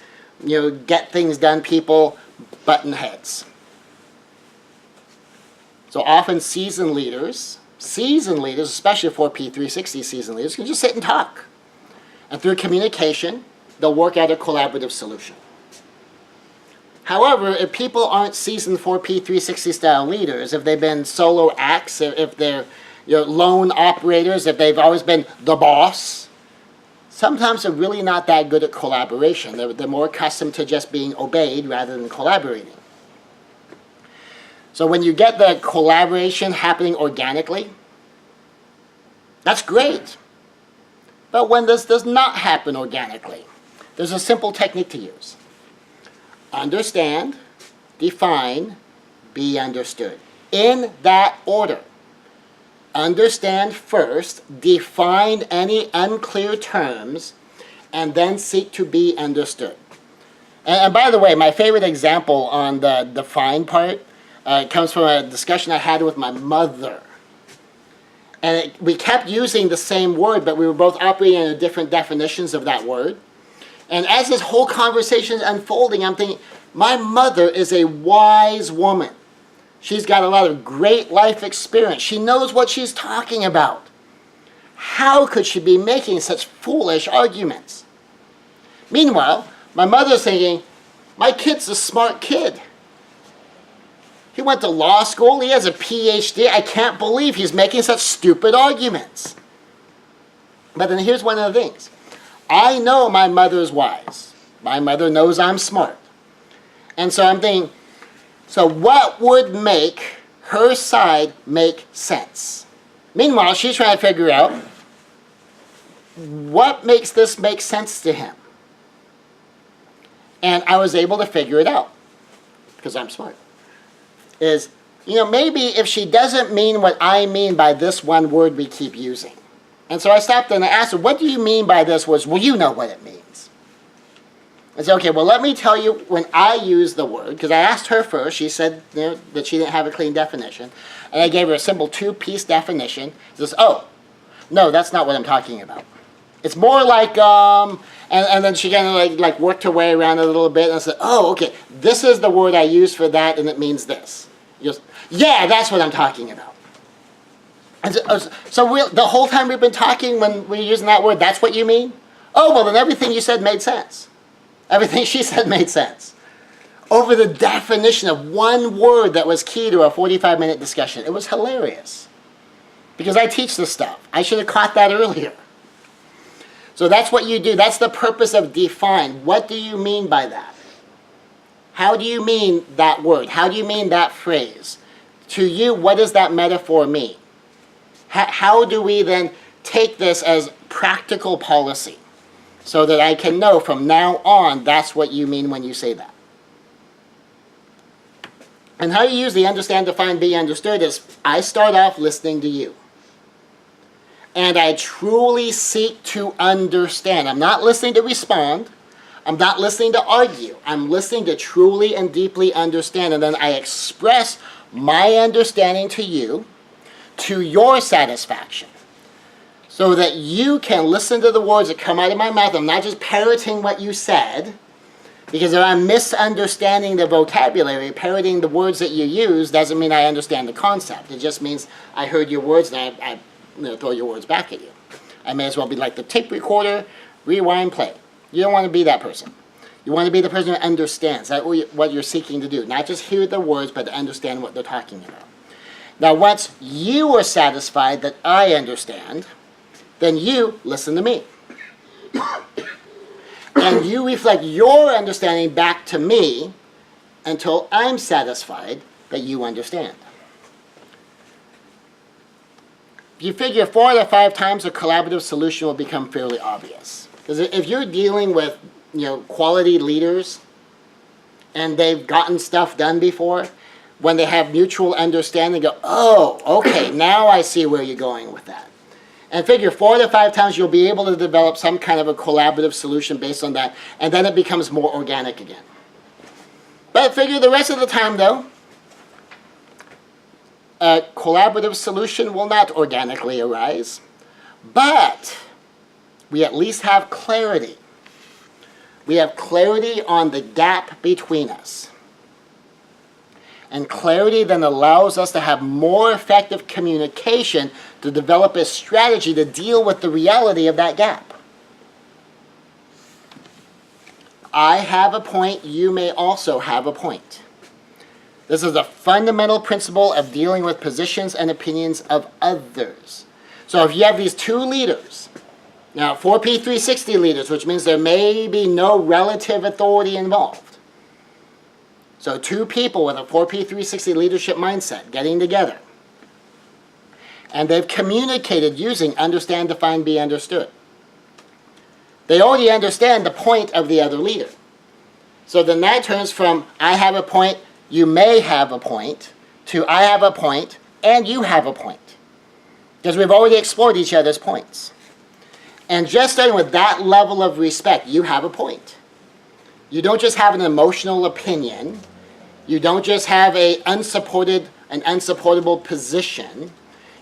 get things done people, button heads. So often seasoned leaders, especially 4P360 seasoned leaders, can just sit and talk. And through communication, they'll work out a collaborative solution. However, if people aren't seasoned 4P360 style leaders, if they've been solo acts, if they're lone operators, if they've always been the boss, sometimes they're really not that good at collaboration. They're more accustomed to just being obeyed rather than collaborating. So when you get the collaboration happening organically, that's great. But when this does not happen organically, there's a simple technique to use. Understand, define, be understood. In that order. Understand first, define any unclear terms, and then seek to be understood. And by the way, my favorite example on the define part comes from a discussion I had with my mother. And we kept using the same word, but we were both operating under different definitions of that word. And as this whole conversation is unfolding, I'm thinking, my mother is a wise woman. She's got a lot of great life experience. She knows what she's talking about. How could she be making such foolish arguments? Meanwhile, my mother's thinking, my kid's a smart kid. He went to law school. He has a PhD. I can't believe he's making such stupid arguments. But then here's one of the things. I know my mother's wise. My mother knows I'm smart. And so I'm thinking, so what would make her side make sense? Meanwhile, she's trying to figure out what makes this make sense to him. And I was able to figure it out because I'm smart. Is, maybe if she doesn't mean what I mean by this one word we keep using. And so I stopped and I asked her, what do you mean by this was, well, you know what it means. I said, okay, well, let me tell you when I use the word, because I asked her first, she said that she didn't have a clean definition, and I gave her a simple two-piece definition. She says, oh, no, that's not what I'm talking about. It's more like, and then she kind of like worked her way around a little bit, and I said, oh, okay, this is the word I use for that, and it means this. Goes, yeah, that's what I'm talking about. And so the whole time we've been talking, when we're using that word, that's what you mean? Oh, well, then everything you said made sense. Everything she said made sense. Over the definition of one word that was key to a 45-minute discussion. It was hilarious. Because I teach this stuff. I should have caught that earlier. So that's what you do. That's the purpose of define. What do you mean by that? How do you mean that word? How do you mean that phrase? To you, what does that metaphor mean? How do we then take this as practical policy so that I can know from now on that's what you mean when you say that? And how you use the understand, define, be understood is I start off listening to you. And I truly seek to understand. I'm not listening to respond. I'm not listening to argue. I'm listening to truly and deeply understand. And then I express my understanding to you to your satisfaction, so that you can listen to the words that come out of my mouth. I'm not just parroting what you said, because if I'm misunderstanding the vocabulary, parroting the words that you use doesn't mean I understand the concept. It just means I heard your words and I throw your words back at you. I may as well be like the tape recorder, rewind, play. You don't want to be that person. You want to be the person who understands what you're seeking to do. Not just hear the words, but to understand what they're talking about. Now, once you are satisfied that I understand, then you listen to me. And you reflect your understanding back to me until I'm satisfied that you understand. You figure 4 out of 5 times a collaborative solution will become fairly obvious. Because if you're dealing with quality leaders and they've gotten stuff done before, when they have mutual understanding, go, oh, okay, now I see where you're going with that. And figure 4 to 5 times you'll be able to develop some kind of a collaborative solution based on that, and then it becomes more organic again. But figure the rest of the time, though, a collaborative solution will not organically arise, but we at least have clarity. We have clarity on the gap between us. And clarity then allows us to have more effective communication to develop a strategy to deal with the reality of that gap. I have a point, you may also have a point. This is a fundamental principle of dealing with positions and opinions of others. So if you have these 2 leaders, now 4P360 leaders, which means there may be no relative authority involved. So 2 people with a 4P360 leadership mindset getting together. And they've communicated using understand, define, be understood. They already understand the point of the other leader. So then that turns from I have a point, you may have a point, to I have a point, and you have a point. Because we've already explored each other's points. And just starting with that level of respect, you have a point. You don't just have an emotional opinion. You don't just have an unsupportable position.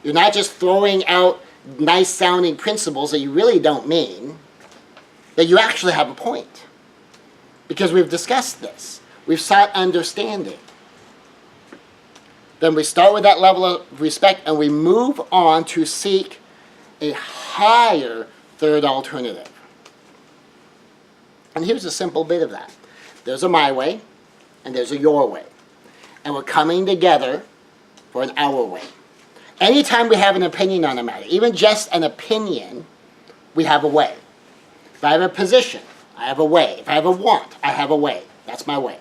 You're not just throwing out nice sounding principles that you really don't mean. That you actually have a point. Because we've discussed this. We've sought understanding. Then we start with that level of respect and we move on to seek a higher third alternative. And here's a simple bit of that. There's a my way and there's a your way. And we're coming together for an our way. Anytime we have an opinion on a matter, even just an opinion, we have a way. If I have a position, I have a way. If I have a want, I have a way. That's my way.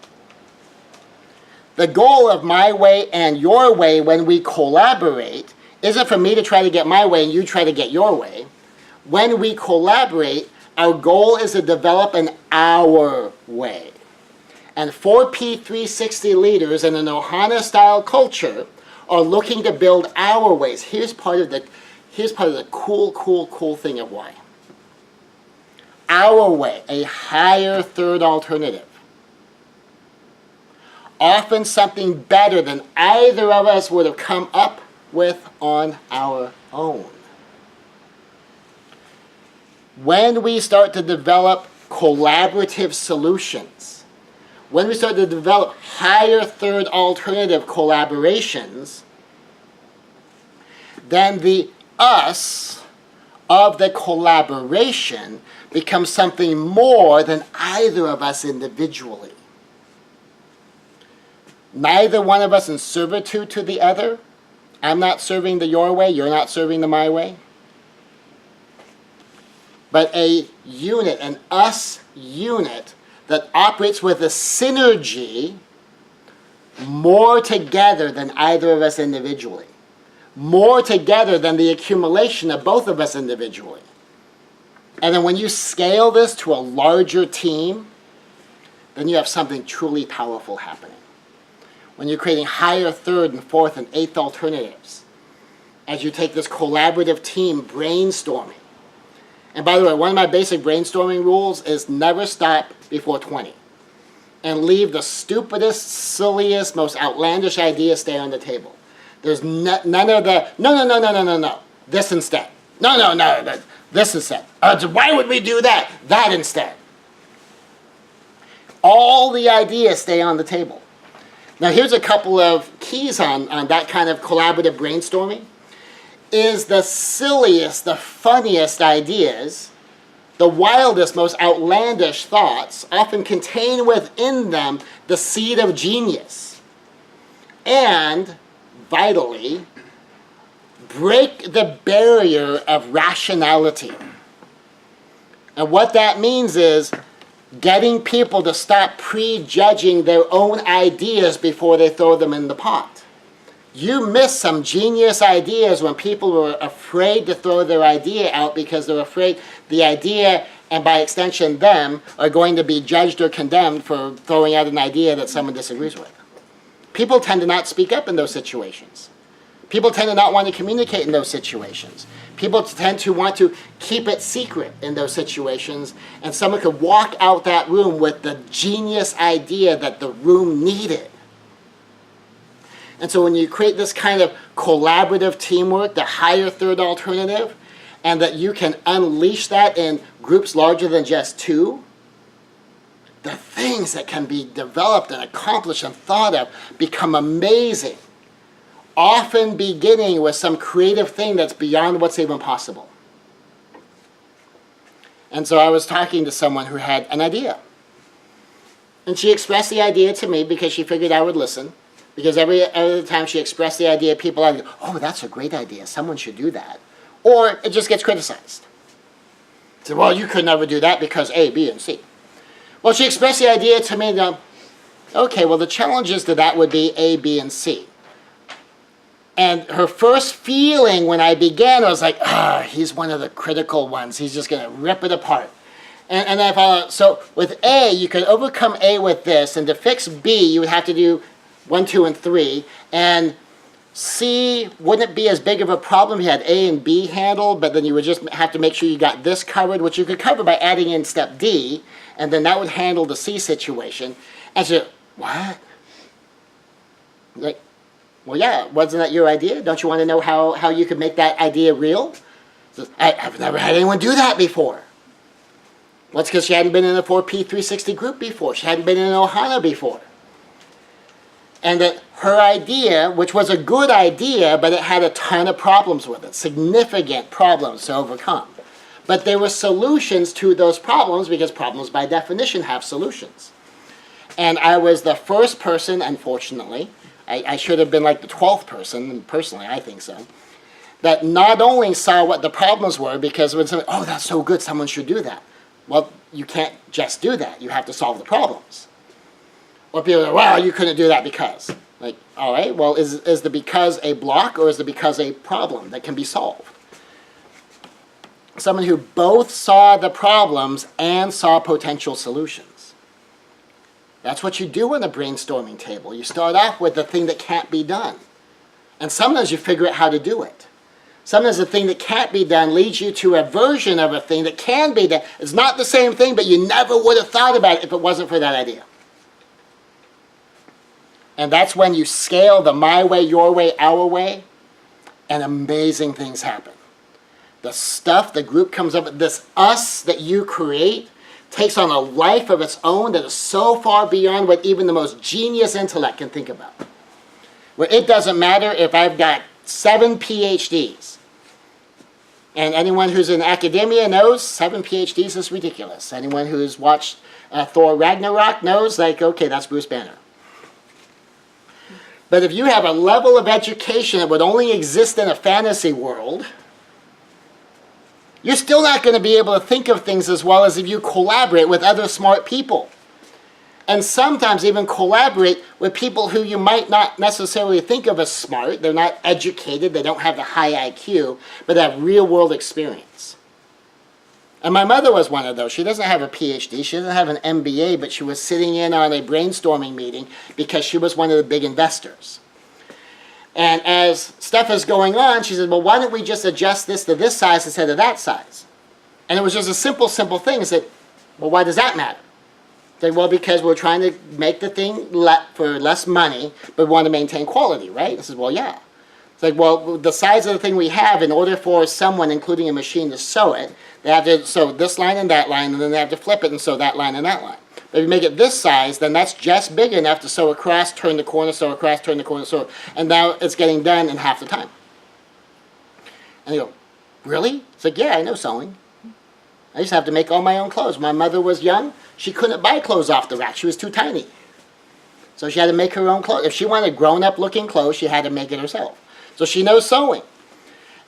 The goal of my way and your way when we collaborate isn't for me to try to get my way and you try to get your way. When we collaborate, our goal is to develop an our way. And 4P360 leaders in an Ohana-style culture are looking to build our ways. Here's part of the cool thing of why. Our way, a higher third alternative. Often something better than either of us would have come up with on our own. When we start to develop collaborative solutions, when we start to develop higher third alternative collaborations, then the us of the collaboration becomes something more than either of us individually. Neither one of us in servitude to the other. I'm not serving the your way, you're not serving the my way. But a unit, an us unit that operates with a synergy more together than either of us individually. More together than the accumulation of both of us individually. And then when you scale this to a larger team, then you have something truly powerful happening. When you're creating higher third and fourth and eighth alternatives, as you take this collaborative team brainstorming. And by the way, one of my basic brainstorming rules is never stop before 20. and leave the stupidest, silliest, most outlandish ideas stay on the table. There's none of the, no, this instead. No, this instead. Why would we do that? That instead. All the ideas stay on the table. Now here's a couple of keys on that kind of collaborative brainstorming. Is the silliest, the funniest ideas, the wildest, most outlandish thoughts often contain within them the seed of genius. And, vitally, break the barrier of rationality. And what that means is getting people to stop prejudging their own ideas before they throw them in the pot. You miss some genius ideas when people were afraid to throw their idea out because they're afraid the idea, and by extension them, are going to be judged or condemned for throwing out an idea that someone disagrees with. People tend to not speak up in those situations. People tend to not want to communicate in those situations. People tend to want to keep it secret in those situations, and someone could walk out that room with the genius idea that the room needed. And so when you create this kind of collaborative teamwork, the higher third alternative, and that you can unleash that in groups larger than just two, the things that can be developed and accomplished and thought of become amazing, often beginning with some creative thing that's beyond what's even possible. And so I was talking to someone who had an idea. And she expressed the idea to me because she figured I would listen. Because every other time she expressed the idea, people either go, oh, that's a great idea, someone should do that. Or it just gets criticized. So, well, you could never do that because A, B, and C. Well, she expressed the idea to me, okay, well, the challenges to that would be A, B, and C. And her first feeling when I began was like, he's one of the critical ones. He's just going to rip it apart. And I thought, so with A, you could overcome A with this, and to fix B, you would have to do 1, 2, and 3, and C wouldn't be as big of a problem. You had A and B handled, but then you would just have to make sure you got this covered, which you could cover by adding in step D, and then that would handle the C situation. And so, what? Like, well, yeah, wasn't that your idea? Don't you want to know how you could make that idea real? So, I've never had anyone do that before. Well, it's because she hadn't been in a 4P360 group before. She hadn't been in an Ohana before. And that her idea, which was a good idea, but it had a ton of problems with it, significant problems to overcome. But there were solutions to those problems because problems by definition have solutions. And I was the first person, unfortunately, I should have been like the 12th person, and personally I think so, that not only saw what the problems were, because when someone, oh, that's so good, someone should do that. Well, you can't just do that. You have to solve the problems. Or people are, well, you couldn't do that because. Like, all right, well, is the because a block or is the because a problem that can be solved? Someone who both saw the problems and saw potential solutions. That's what you do on a brainstorming table. You start off with the thing that can't be done. And sometimes you figure out how to do it. Sometimes the thing that can't be done leads you to a version of a thing that can be done. It's not the same thing, but you never would have thought about it if it wasn't for that idea. And that's when you scale the my way, your way, our way, and amazing things happen. The stuff the group comes up with, this us that you create, takes on a life of its own that is so far beyond what even the most genius intellect can think about. Where it doesn't matter if I've got 7 PhDs. And anyone who's in academia knows 7 PhDs is ridiculous. Anyone who's watched Thor Ragnarok knows, like, okay, that's Bruce Banner. But if you have a level of education that would only exist in a fantasy world, you're still not going to be able to think of things as well as if you collaborate with other smart people. And sometimes even collaborate with people who you might not necessarily think of as smart. They're not educated, they don't have the high IQ, but have real-world experience. And my mother was one of those. She doesn't have a PhD, she doesn't have an MBA, but she was sitting in on a brainstorming meeting because she was one of the big investors. And as stuff is going on, she said, well, why don't we just adjust this to this size instead of that size? And it was just a simple thing. I said, well, why does that matter? Like, well, because we're trying to make the thing for less money, but we want to maintain quality, right? I said, well, yeah. It's like, well, the size of the thing we have, in order for someone, including a machine, to sew it, they have to sew this line and that line, and then they have to flip it and sew that line and that line. But if you make it this size, then that's just big enough to sew across, turn the corner, sew across, turn the corner, sew, and now it's getting done in half the time. And you go, really? It's like, yeah, I know sewing. I used to have to make all my own clothes. My mother was young. She couldn't buy clothes off the rack. She was too tiny. So she had to make her own clothes. If she wanted grown-up looking clothes, she had to make it herself. So she knows sewing.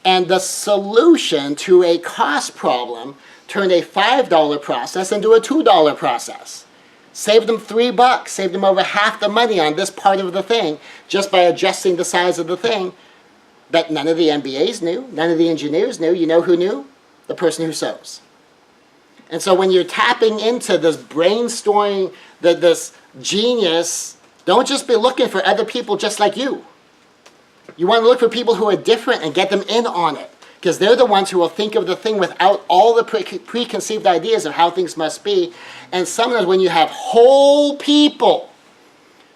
And the solution to a cost problem turned a $5 process into a $2 process. Saved them $3, saved them over half the money on this part of the thing just by adjusting the size of the thing that none of the MBAs knew, none of the engineers knew. You know who knew? The person who sews. And so when you're tapping into this brainstorming, this genius, don't just be looking for other people just like you. You want to look for people who are different and get them in on it, because they're the ones who will think of the thing without all the preconceived ideas of how things must be. And sometimes when you have whole people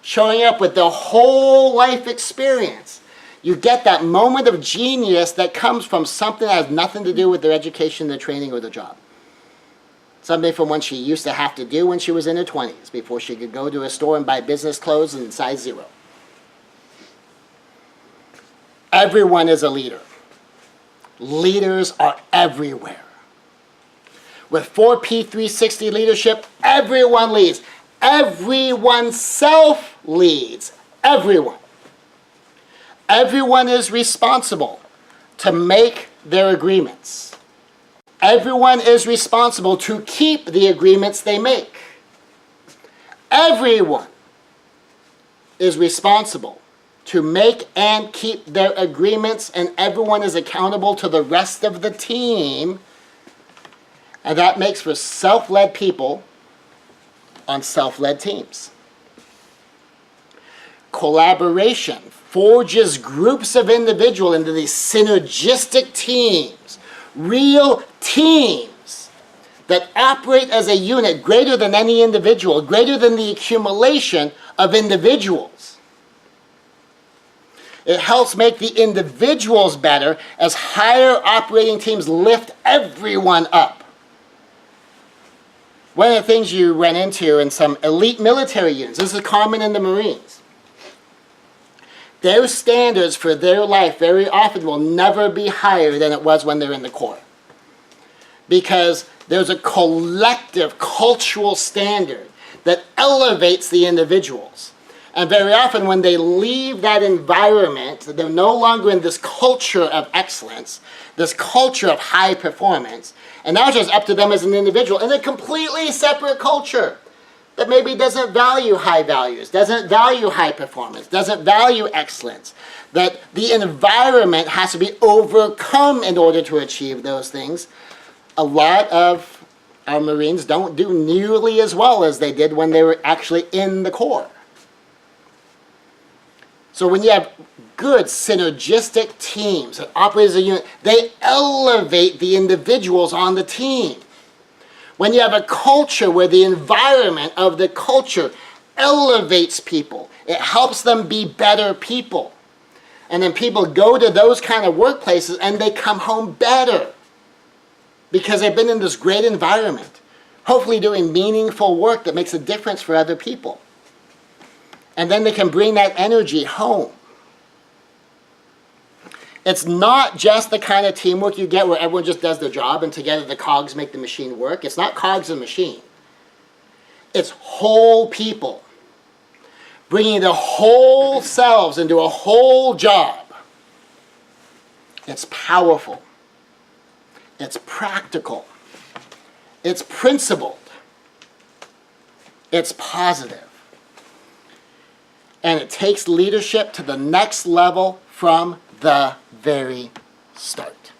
showing up with their whole life experience, you get that moment of genius that comes from something that has nothing to do with their education, their training, or their job. Something from what she used to have to do when she was in her 20s, before she could go to a store and buy business clothes in size 0. Everyone is a leader. Leaders are everywhere. With 4P360 leadership, everyone leads. Everyone self-leads. Everyone. Everyone is responsible to make their agreements. Everyone is responsible to keep the agreements they make. Everyone is responsible to make and keep their agreements, and everyone is accountable to the rest of the team. And that makes for self-led people on self-led teams. Collaboration forges groups of individuals into these synergistic teams, real teams that operate as a unit greater than any individual, greater than the accumulation of individuals. It helps make the individuals better as higher operating teams lift everyone up. One of the things you run into in some elite military units, this is common in the Marines, their standards for their life very often will never be higher than it was when they're in the Corps. Because there's a collective cultural standard that elevates the individuals. And very often when they leave that environment, they're no longer in this culture of excellence, this culture of high performance, and now it's just up to them as an individual in a completely separate culture that maybe doesn't value high values, doesn't value high performance, doesn't value excellence, that the environment has to be overcome in order to achieve those things. A lot of our Marines don't do nearly as well as they did when they were actually in the Corps. So when you have good synergistic teams that operate as a unit, they elevate the individuals on the team. When you have a culture where the environment of the culture elevates people, it helps them be better people. And then people go to those kind of workplaces and they come home better because they've been in this great environment, hopefully doing meaningful work that makes a difference for other people. And then they can bring that energy home. It's not just the kind of teamwork you get where everyone just does their job and together the cogs make the machine work. It's not cogs and machine. It's whole people bringing their whole selves into a whole job. It's powerful. It's practical. It's principled. It's positive. And it takes leadership to the next level from the very start.